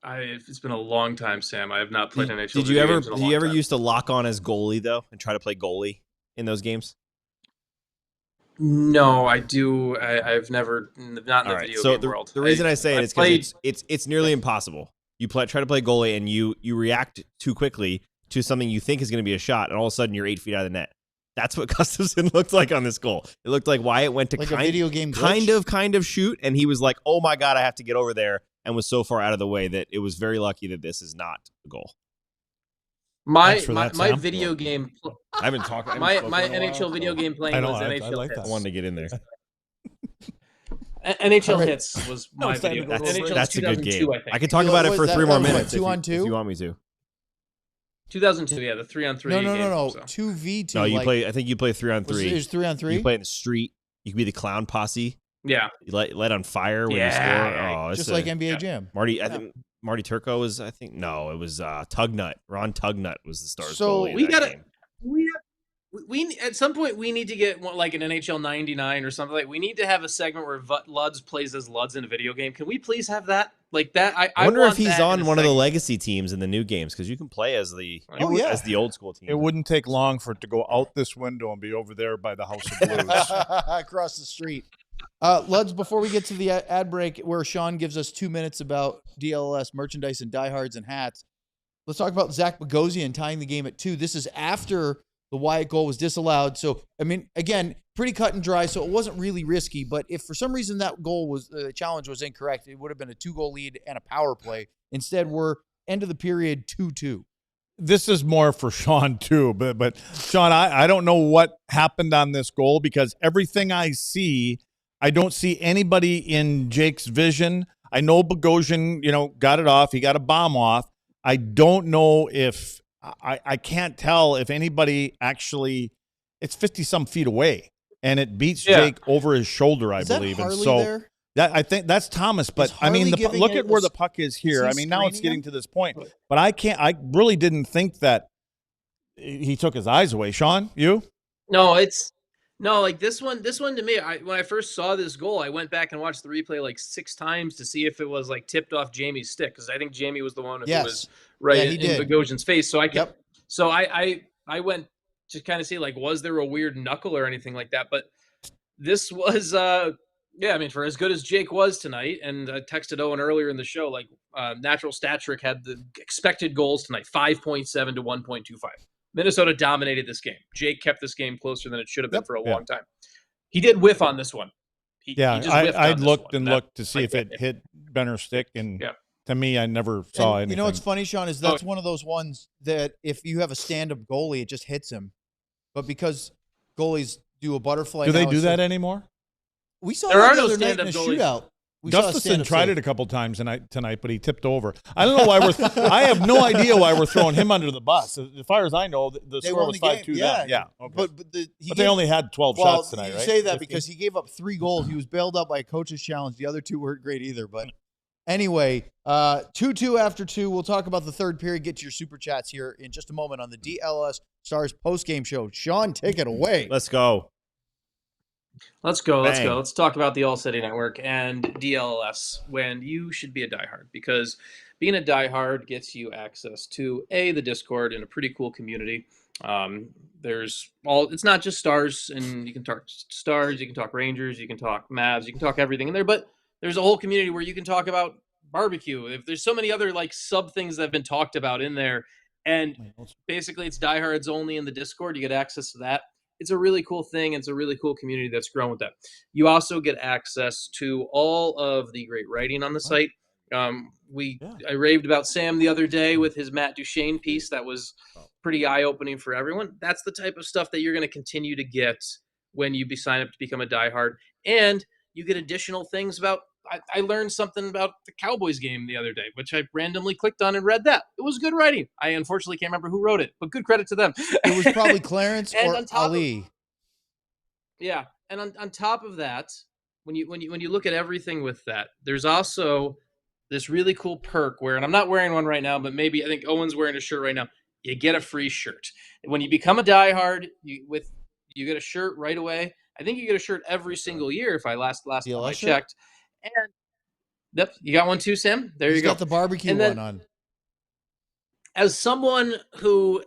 it's been a long time, Sam. I have not played NHL. Did you video ever? games in a Did you long ever time. used to lock on as goalie though and try to play goalie in those games? No, I do. I've never, not in the All right. video So game world. the reason I say it is played- because it's nearly impossible. You try to play goalie and you react too quickly to something you think is going to be a shot, and all of a sudden you're 8 feet out of the net. That's what Gustafsson looked like on this goal. It looked like Wyatt went to Like a video game glitch? kind of shoot, and he was like, "Oh my god, I have to get over there," and was so far out of the way that it was very lucky that this is not a goal. My Thanks for that, my Sam. video game I haven't talked. I haven't my spoken in a while, NHL video so game playing I know, was I NHL like Hits. that. I wanted to get in there. NHL All right. Hits was my it's time to video. go NHL That's a good 2002, game. I think. I could talk You know, about it what for was that? 3 more That was what, minutes if 2-on-2? you want me to. 2002, yeah, the 3-on-3. No. game, so. 2v2. No, you like, play. I think you play 3-on-3. It was 3-on-3. You play in the street. You can be the clown posse. Yeah, You light on fire when you score. Yeah. Oh, it's just a- like NBA Jam. Marty. I think Marty Turco was. I think no, it was Tugnut. Ron Tugnut was the Stars So goalie. in we that gotta. game. We at some point we need to get one, like an NHL 99 or something. Like we need to have a segment where Luds plays as Luds in a video game. Can we please have that? Like that. I wonder want if he's that in on a one of the segment. legacy teams in the new games, because you can play as the yeah. as the old school team. It wouldn't take long for it to go out this window and be over there by the House of Blues. Across the street. Luds, before we get to the ad break where Sean gives us 2 minutes about DLS merchandise and diehards and hats, let's talk about Zach Bogosian tying the game at 2. This is after the Wyatt goal was disallowed. So, I mean, again, pretty cut and dry, so it wasn't really risky. But if for some reason that goal was the challenge was incorrect, it would have been a 2-goal lead and a power play. Instead, we're end of the period 2-2. This is more for Sean too, but Sean, I don't know what happened on this goal, because everything I see, I don't see anybody in Jake's vision. I know Bogosian, got it off. He got a bomb off. I don't know if I can't tell if anybody actually. It's 50-some feet away, and it beats Jake over his shoulder, I Is that believe. Harley And so there? that I think that's Thomas. But I mean, Harley giving look it at where a- the puck is here. he I mean, now it's screening getting him? to this point. But I really didn't think that he took his eyes away. Sean, you? No, like this one to me, when I first saw this goal, I went back and watched the replay like 6 times to see if it was like tipped off Jamie's stick, because I think Jamie was the one who was right Yeah, he in did. Bogosian's face. So I could, Yep. so I went to kind of see like, was there a weird knuckle or anything like that? But this was yeah, I mean, for as good as Jake was tonight, and I texted Owen earlier in the show, like Natural Stat Trick had the expected goals tonight, 5.7 to 1.25. Minnesota dominated this game. Jake kept this game closer than it should have been for a long time. He did whiff on this one. He just whiffed I on this looked one. and That- looked to see if it hit Benner's stick, and to me, I never saw And anything. you know what's funny, Sean, is that's one of those ones that if you have a stand-up goalie, it just hits him. But because goalies do a butterfly, Do they now, do it's that like- anymore? We saw There that are the no other night in stand-up a goalies. shootout Gustafson tried it a couple times tonight, but he tipped over. I don't know why I have no idea why we're throwing him under the bus. As far as I know, the score was 5-2. Yeah. Okay. But they only had 12 shots tonight, right? You say that because he gave up 3 goals. He was bailed out by a coach's challenge. The other 2 weren't great either. But anyway, 2-2 after 2. We'll talk about the third period. Get to your super chats here in just a moment on the DLS Stars post-game show. Sean, take it away. Let's go. Let's talk about the ALLCITY network and DLS when you should be a diehard, because being a diehard gets you access to the Discord and a pretty cool community. It's not just Stars, and you can talk Stars, you can talk Rangers, you can talk Mavs, you can talk everything in there, but there's a whole community where you can talk about barbecue. If there's so many other like sub things that have been talked about in there, and basically it's diehards only in the Discord. You get access to that. It's a really cool thing. It's a really cool community that's grown with that. You also get access to all of the great writing on the site. I raved about Sam the other day with his Matt Duchesne piece. That was pretty eye-opening for everyone. That's the type of stuff that you're going to continue to get when you sign up to become a diehard. And you get additional things about I learned something about the Cowboys game the other day, which I randomly clicked on and read that. It was good writing. I unfortunately can't remember who wrote it, but good credit to them. It was probably Clarence or Ali. Yeah, and on top of that, when you look at everything with that, there's also this really cool perk where, and I'm not wearing one right now, but maybe I think Owen's wearing a shirt right now. You get a free shirt. When you become a diehard, you get a shirt right away. I think you get a shirt every single year if I last time I checked. And yep, you got one too, Sam? There you go. Got the barbecue one on. As someone who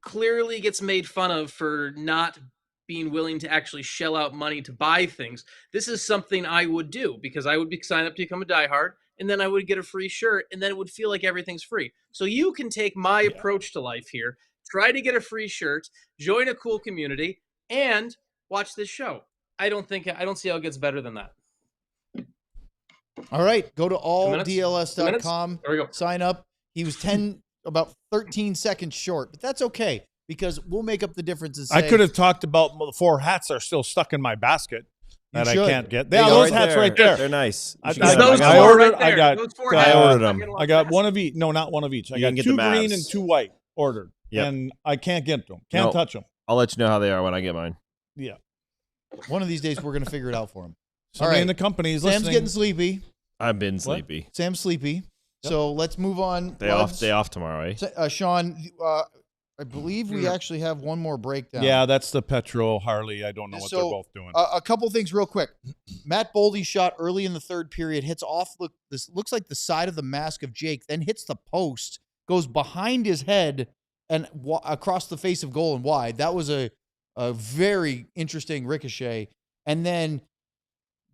clearly gets made fun of for not being willing to actually shell out money to buy things, this is something I would do, because I would sign up to become a diehard, and then I would get a free shirt, and then it would feel like everything's free. So you can take my approach to life here, try to get a free shirt, join a cool community, and watch this show. I don't see how it gets better than that. All right, go to alldls.com, sign up. He was about 13 seconds short, but that's okay, because we'll make up the difference. And say, I could have talked about the 4 hats are still stuck in my basket that I can't get. Yeah, those hats right there. They're nice. I ordered them. I got one of each. No, not one of each. I got 2 green and 2 white ordered, and I can't get them. Can't touch them. I'll let you know how they are when I get mine. Yeah. One of these days, we're going to figure it out for him. Somebody in the company is listening. Sam's getting sleepy. I've been sleepy. Sam's sleepy. Yep. So let's move on. Day off tomorrow, eh? Sean, I believe we actually have one more breakdown. Yeah, that's the Petro Harley. I don't know what they're both doing. A couple things real quick. Matt Boldy's shot early in the third period hits off. This looks like the side of the mask of Jake, then hits the post, goes behind his head and across the face of goal and wide. That was a very interesting ricochet. And then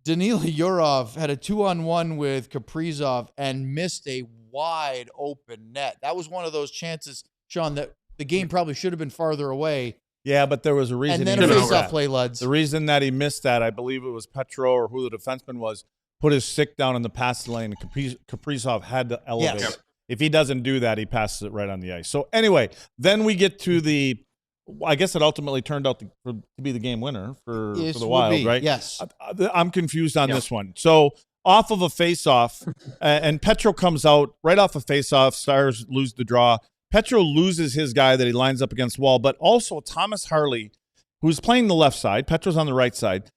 Danila Yurov had a 2-on-1 with Kaprizov and missed a wide open net. That was one of those chances, Sean, that the game probably should have been farther away. Yeah, but there was a reason. And then a face-off play, Luds. The reason that he missed that, I believe it was Petro or who the defenseman was, put his stick down in the pass lane, and Kaprizov had to elevate. Yes. If he doesn't do that, he passes it right on the ice. So anyway, then we get to I guess it ultimately turned out to be the game winner for the Wild, right? Yes. I'm confused on this one. So off of a face-off, and Petro comes out right off a face-off. Stars lose the draw. Petro loses his guy that he lines up against the wall, but also Thomas Harley, who's playing the left side. Petro's on the right side.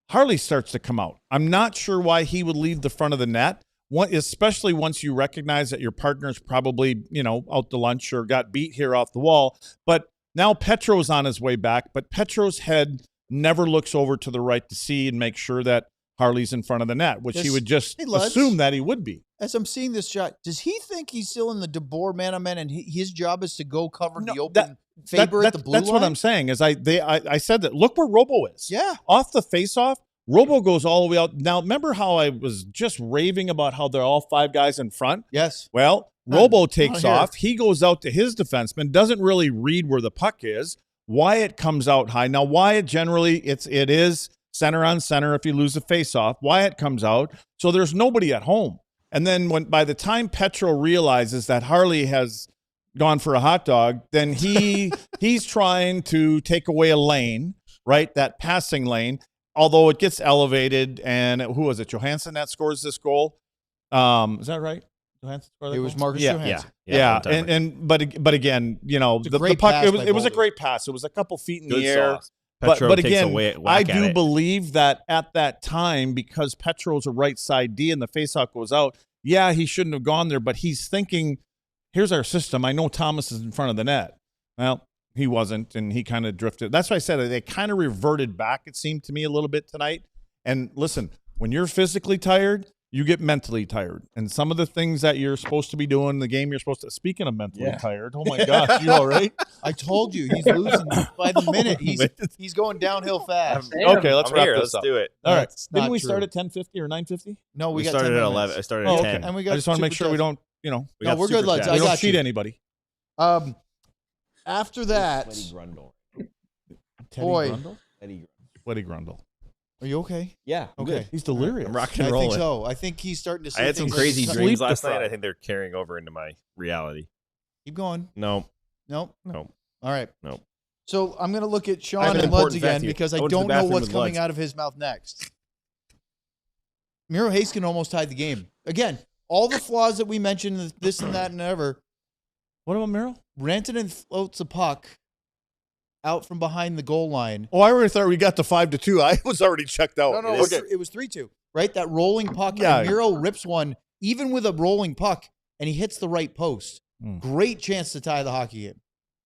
Harley starts to come out. I'm not sure why he would leave the front of the net, especially once you recognize that your partner's probably, out to lunch or got beat here off the wall. But now Petro's on his way back, but Petro's head never looks over to the right to see and make sure that Harley's in front of the net, which he would just assume that he would be. As I'm seeing this shot, does he think he's still in the DeBoer man-on-man and his job is to go cover the open Faber at the blue line? That's what I'm saying. Is I said that. Look where Robo is. Yeah. Off the face-off, Robo goes all the way out. Now, remember how I was just raving about how they're all 5 guys in front? Yes. Well, Robo takes off. He goes out to his defenseman, doesn't really read where the puck is. Wyatt comes out high. Now, Wyatt generally, it is center on center if you lose a face-off. Wyatt comes out, so there's nobody at home. And then by the time Petro realizes that Harley has gone for a hot dog, then he's trying to take away a lane, right, that passing lane. although it gets elevated, and who was it? Johansson that scores this goal. Is that right? Johansson scored that It was goal? Marcus Yeah, Johansson. Yeah, one-timer. but again, you know, It's a the great puck. pass It was by it was a Boldy. great pass. It was a couple feet in Good the air. sauce. Petro But takes again, a I whack at do it. believe that at that time, because Petro's a right side D and the faceoff goes out, yeah, he shouldn't have gone there, but he's thinking, here's our system. I know Thomas is in front of the net. Well, he wasn't, and he kind of drifted. That's why I said they kind of reverted back, it seemed to me, a little bit tonight. And listen, when you're physically tired, you get mentally tired. And some of the things that you're supposed to be doing in the game, you're supposed to, speaking of mentally tired, oh my gosh, you all right? I told you he's losing by the minute. He's going downhill fast. Damn. Okay, let's I'm wrap here. this Let's up. do it. All right. That's not Didn't we true. start at 10:50 or 9:50? No, We got started 10 at minutes. 11. I started Oh, at okay. 10. And we I got just want to make super sure we chats. don't, you know, We No, got we're super good, lads. chats. I we don't got cheat you. anybody. After that, Eddie Grundle. Teddy Boy. Grundle? Eddie Grundle. are you okay? Yeah. I'm Okay. good. He's delirious. I'm rocking I and rolling. think so. I think he's starting to see I had some things crazy like- dreams Sleep last night. deprived. I think they're carrying over into my reality. Keep going. No. Nope. No. All right. No. So I'm going to look at I have Sean an and Luds important fact again here. because I I went to the don't know bathroom what's with coming Luds. out of his mouth next. Miro Haskin almost tied the game. Again, all the flaws that we mentioned, this and that and ever, What about Merrill? Rantanen floats a puck out from behind the goal line. Oh, I already thought we got to 5-2. I was already checked out. No, it was 3-2, right? That rolling puck, Yeah. and Miro rips one, even with a rolling puck, and he hits the right post. Great chance to tie the hockey game.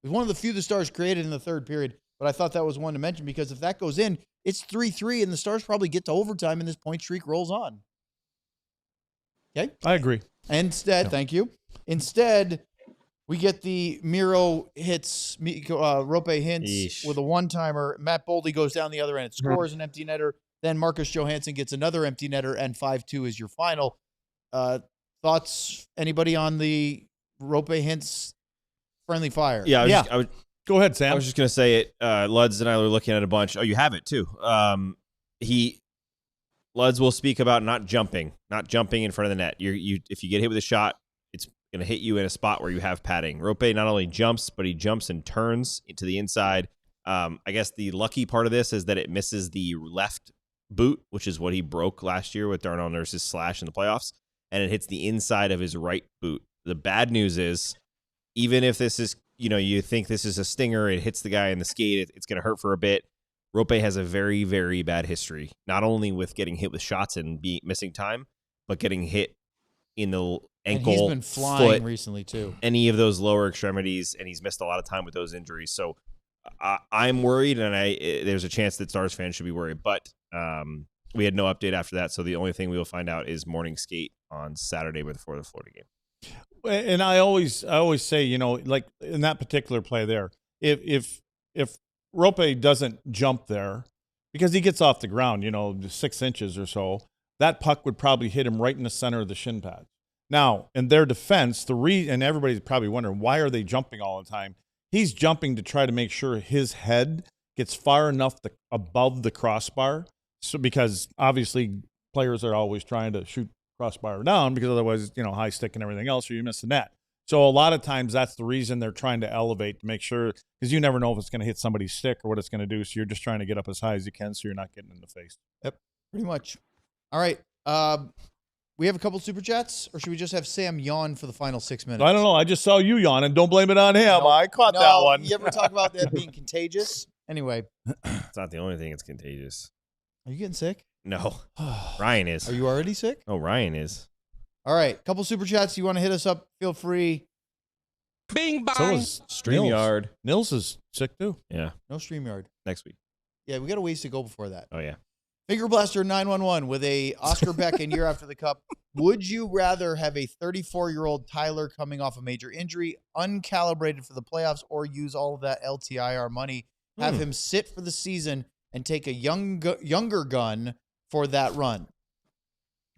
It was one of the few the Stars created in the third period, but I thought that was one to mention because if that goes in, it's 3-3, and the Stars probably get to overtime, and this point streak rolls on. Okay? I agree. Instead, thank you. Instead, we get the Miro hits Rope hints Yeesh. with a one-timer. Matt Boldy goes down the other end, scores an empty netter. Then Marcus Johansson gets another empty netter, and 5-2 is your final. Thoughts? Anybody on the Rope hints friendly fire? Yeah. Go ahead, Sam. I was just going to say it. Luds and I were looking at a bunch. Oh, you have it too. Luds will speak about not jumping in front of the net. If you get hit with a shot, it's going to hit you in a spot where you have padding. Rope not only jumps, but he jumps and turns into the inside. I guess the lucky part of this is that it misses the left boot, which is what he broke last year with Darnell Nurse's slash in the playoffs, and it hits the inside of his right boot. The bad news is, even if this is, you think this is a stinger, it hits the guy in the skate, it's going to hurt for a bit. Rope has a very, very bad history, not only with getting hit with shots and missing time, but getting hit in the ankle, and he's been flying foot, recently too. any of those lower extremities, and he's missed a lot of time with those injuries. So I'm worried, and there's a chance that Stars fans should be worried. But we had no update after that, so the only thing we will find out is morning skate on Saturday before the Florida game. And I always say, like in that particular play there, if Rope doesn't jump there because he gets off the ground, 6 inches or so, that puck would probably hit him right in the center of the shin pads. Now, in their defense, and everybody's probably wondering, why are they jumping all the time? He's jumping to try to make sure his head gets far enough above the crossbar. So, because obviously players are always trying to shoot crossbar down because otherwise, high stick and everything else, or you miss the net. So a lot of times that's the reason they're trying to elevate to make sure, because you never know if it's going to hit somebody's stick or what it's going to do. So you're just trying to get up as high as you can so you're not getting in the face. Yep, pretty much. All right. We have a couple super chats, or should we just have Sam yawn for the final 6 minutes? I don't know. I just saw you yawn, and don't blame it on him. No, I caught that one. You ever talk about that being contagious? Anyway, It's not the only thing that's contagious. are you getting sick? No, Ryan is. Are you already sick? Oh, Ryan is. All right. Couple super chats. You want to hit us up? Feel free. Bing bang. So is StreamYard. Nils is sick too. Yeah, No StreamYard. next week. Yeah, we got a ways to go before that. Oh, yeah. Finger Blaster 911 with a Oscar Beck in year after the cup. Would you rather have a 34-year-old Tyler coming off a major injury, uncalibrated for the playoffs, or use all of that LTIR money, have him sit for the season and take a younger gun for that run?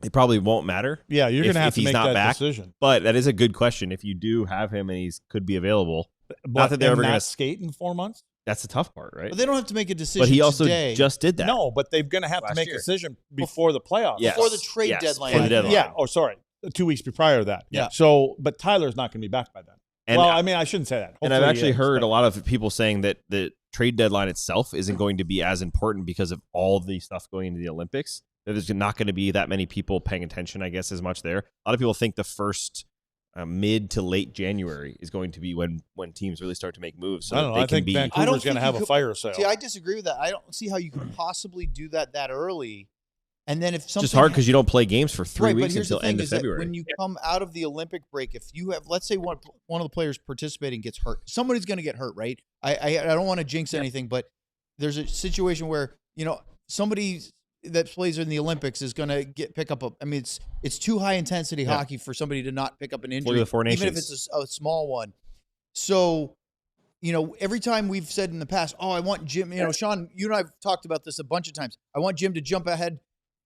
It probably won't matter. Yeah, you're going to have to he's make not that back, decision. But that is a good question. If you do have him and he could be available, not that they're ever going to skate in 4 months. That's the tough part, right? But they don't have to make a decision But he also today. just did that. No, but they're going to have to Last make year. a decision before the playoffs. Yes. Before the trade Yes, deadline. before the deadline. Yeah. Oh, sorry. 2 weeks prior to that. Yeah. So, but Tyler's not going to be back by then. And well, I mean, I shouldn't say that. And I've Hopefully actually he is, heard but- a lot of people saying that trade deadline itself isn't going to be as important because of all the stuff going into the Olympics. There's not going to be that many people paying attention, I guess, as much there. A lot of people think the first mid to late January is going to be when teams really start to make moves. So I don't know. I think Vancouver's going to have a fire sale. See, I disagree with that. I don't see how you could possibly do that early. And then if something, it's just hard because you don't play games for 3 weeks but until end of February. When you come out of the Olympic break, if you have, let's say one of the players participating gets hurt, somebody's going to get hurt, right? I don't want to jinx anything, but there's a situation where, somebody that plays in the Olympics is going to pick up it's too high intensity hockey for somebody to not pick up an injury, even if it's a small one. So, every time we've said in the past, I want Jim, Sean, you and I have talked about this a bunch of times. I want Jim to jump ahead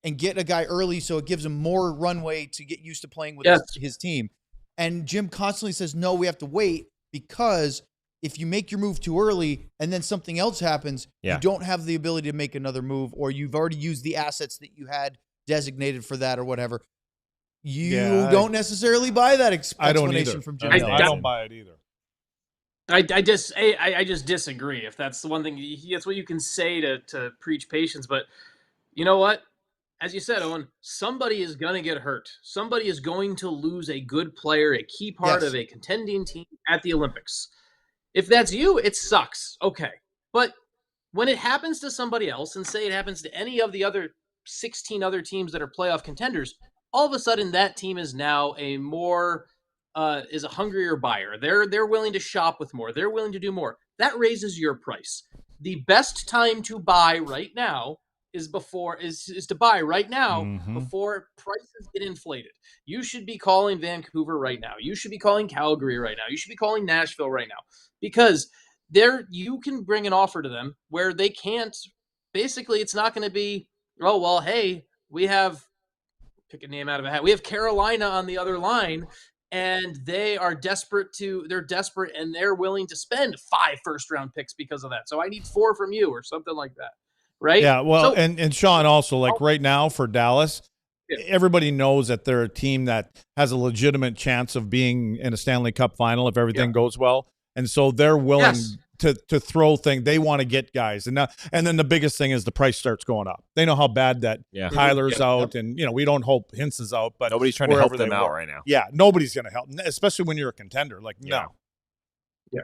and get a guy early so it gives him more runway to get used to playing with his team. And Jim constantly says, no, we have to wait, because if you make your move too early and then something else happens, you don't have the ability to make another move, or you've already used the assets that you had designated for that or whatever. You don't necessarily buy that explanation from Jim. I don't buy it either. I just disagree. If that's the one thing, that's what you can say to preach patience. But you know what? As you said, Owen, somebody is going to get hurt. Somebody is going to lose a good player, a key part of a contending team at the Olympics. If that's you, it sucks. Okay. But when it happens to somebody else, and say it happens to any of the other 16 other teams that are playoff contenders, all of a sudden that team is now a hungrier buyer. They're willing to shop with more. They're willing to do more. That raises your price. The best time to buy right now is to buy right now before prices get inflated. You should be calling Vancouver right now. You should be calling Calgary right now. You should be calling Nashville right now, because you can bring an offer to them where they can't. Basically, it's not going to be, hey, we have, pick a name out of a hat, we have Carolina on the other line, and they're desperate and they're willing to spend 5 first-round picks because of that. So I need 4 from you or something like that. Right? Yeah, well, and Sean also, right now for Dallas, everybody knows that they're a team that has a legitimate chance of being in a Stanley Cup final if everything goes well. And so they're willing to throw things. They want to get guys. And then the biggest thing is the price starts going up. They know how bad that Tyler's out, and we don't hope Hintz is out, but nobody's trying to help them out right now. Yeah, nobody's going to help, especially when you're a contender. No. Yeah.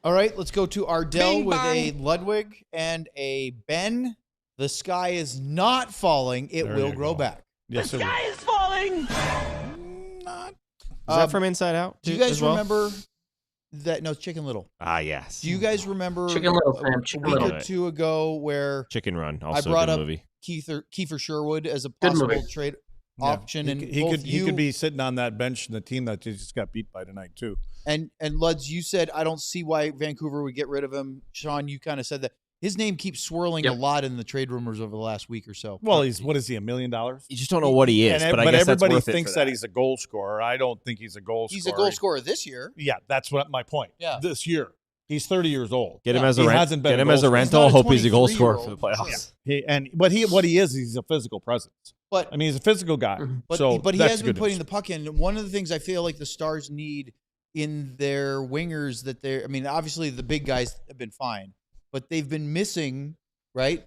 All right, let's go to Ardell with a Ludwig and a Ben. The sky is not falling. It will grow back. Yes, the sky is falling. Not. Is that from Inside Out? Do you guys remember that? No, it's Chicken Little. Ah, yes. Do you guys remember Chicken Little, Sam, Chicken a week Little. or two ago where Chicken Run, also I brought a good up movie. Kiefer Sherwood as a possible trade option, and he could be sitting on that bench in the team that just got beat by tonight too. And Luds, you said I don't see why Vancouver would get rid of him. Sean, you kind of said that his name keeps swirling a lot in the trade rumors over the last week or so. Well, what is he, $1 million? You just don't know what he is, but I guess everybody that's worth thinks that he's a goal scorer. I don't think he's a goal scorer. He's a goal scorer this year. Yeah, that's my point. Yeah. This year. He's 30 years old. Get him as a rental. Hope he's a goal scorer for the playoffs. What he is, he's a physical presence. But I mean, he's a physical guy. But he has been putting the puck in. One of the things I feel like the Stars need in their wingers obviously the big guys have been fine, but they've been missing, right?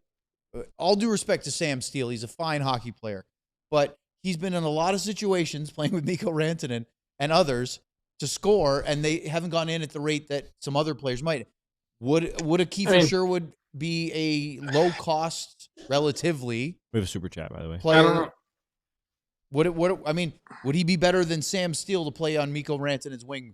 All due respect to Sam Steele, he's a fine hockey player, but he's been in a lot of situations playing with Mikko Rantanen and others to score, and they haven't gone in at the rate that some other players might. Would a Kiefer Sherwood be a low cost, relatively? We have a super chat, by the way. Player? I don't know. Would he be better than Sam Steele to play on Mikko Rantanen's wing?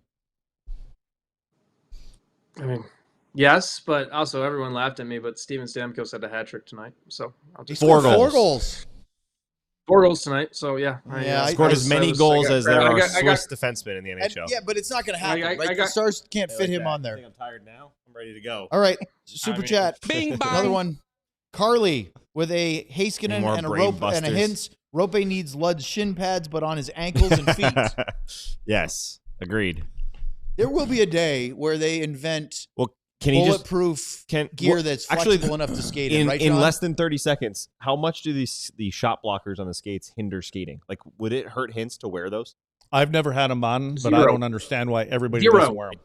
Yes, but also everyone laughed at me, but Steven Stamkos had a hat trick tonight. So I'll just 4 goals. 4 goals tonight. So scored as many goals as there are Swiss defensemen in the NHL. But it's not going to happen. The Stars can't fit him on there. I think I'm tired now. I'm ready to go. All right, super chat. Bing bang. Another one. Carly with a Heiskanen and a rope and a Hintz. Rope needs Lud's shin pads, but on his ankles and feet. Yes, agreed. There will be a day where they invent bulletproof gear that's flexible enough to skate in, right, John? In less than 30 seconds, how much do the shot blockers on the skates hinder skating? Like, would it hurt Hintz to wear those? I've never had them on, but I don't understand why everybody doesn't wear them.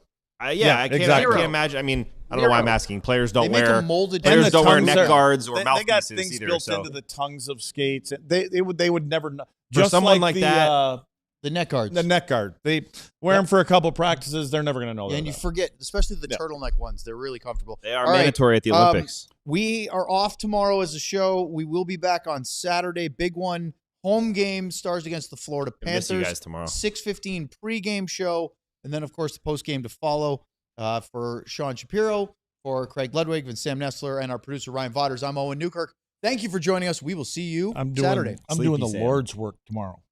I can't imagine. I mean, I don't know why I'm asking. Players don't wear neck guards or mouthpieces. They got things either, built into the tongues of skates. They would never know. For Just someone like that, the neck guards. The neck guard. They wear them for a couple practices. They're never going to know that. And you forget, especially the turtleneck ones. They're really comfortable. They are mandatory at the Olympics. We are off tomorrow as a show. We will be back on Saturday. Big one. Home game, Stars against the Florida Panthers. Miss you guys tomorrow. 6:15 pregame show. And then, of course, the postgame to follow for Sean Shapiro, for Craig Ludwig, and Sam Nestler, and our producer, Ryan Vaughters. I'm Owen Newkirk. Thank you for joining us. We will see you Saturday. I'm doing the Lord's work tomorrow.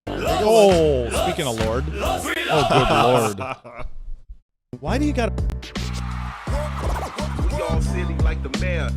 Oh, speaking of Lord. Oh, good Lord. Why do you got to... We all silly like the mayor.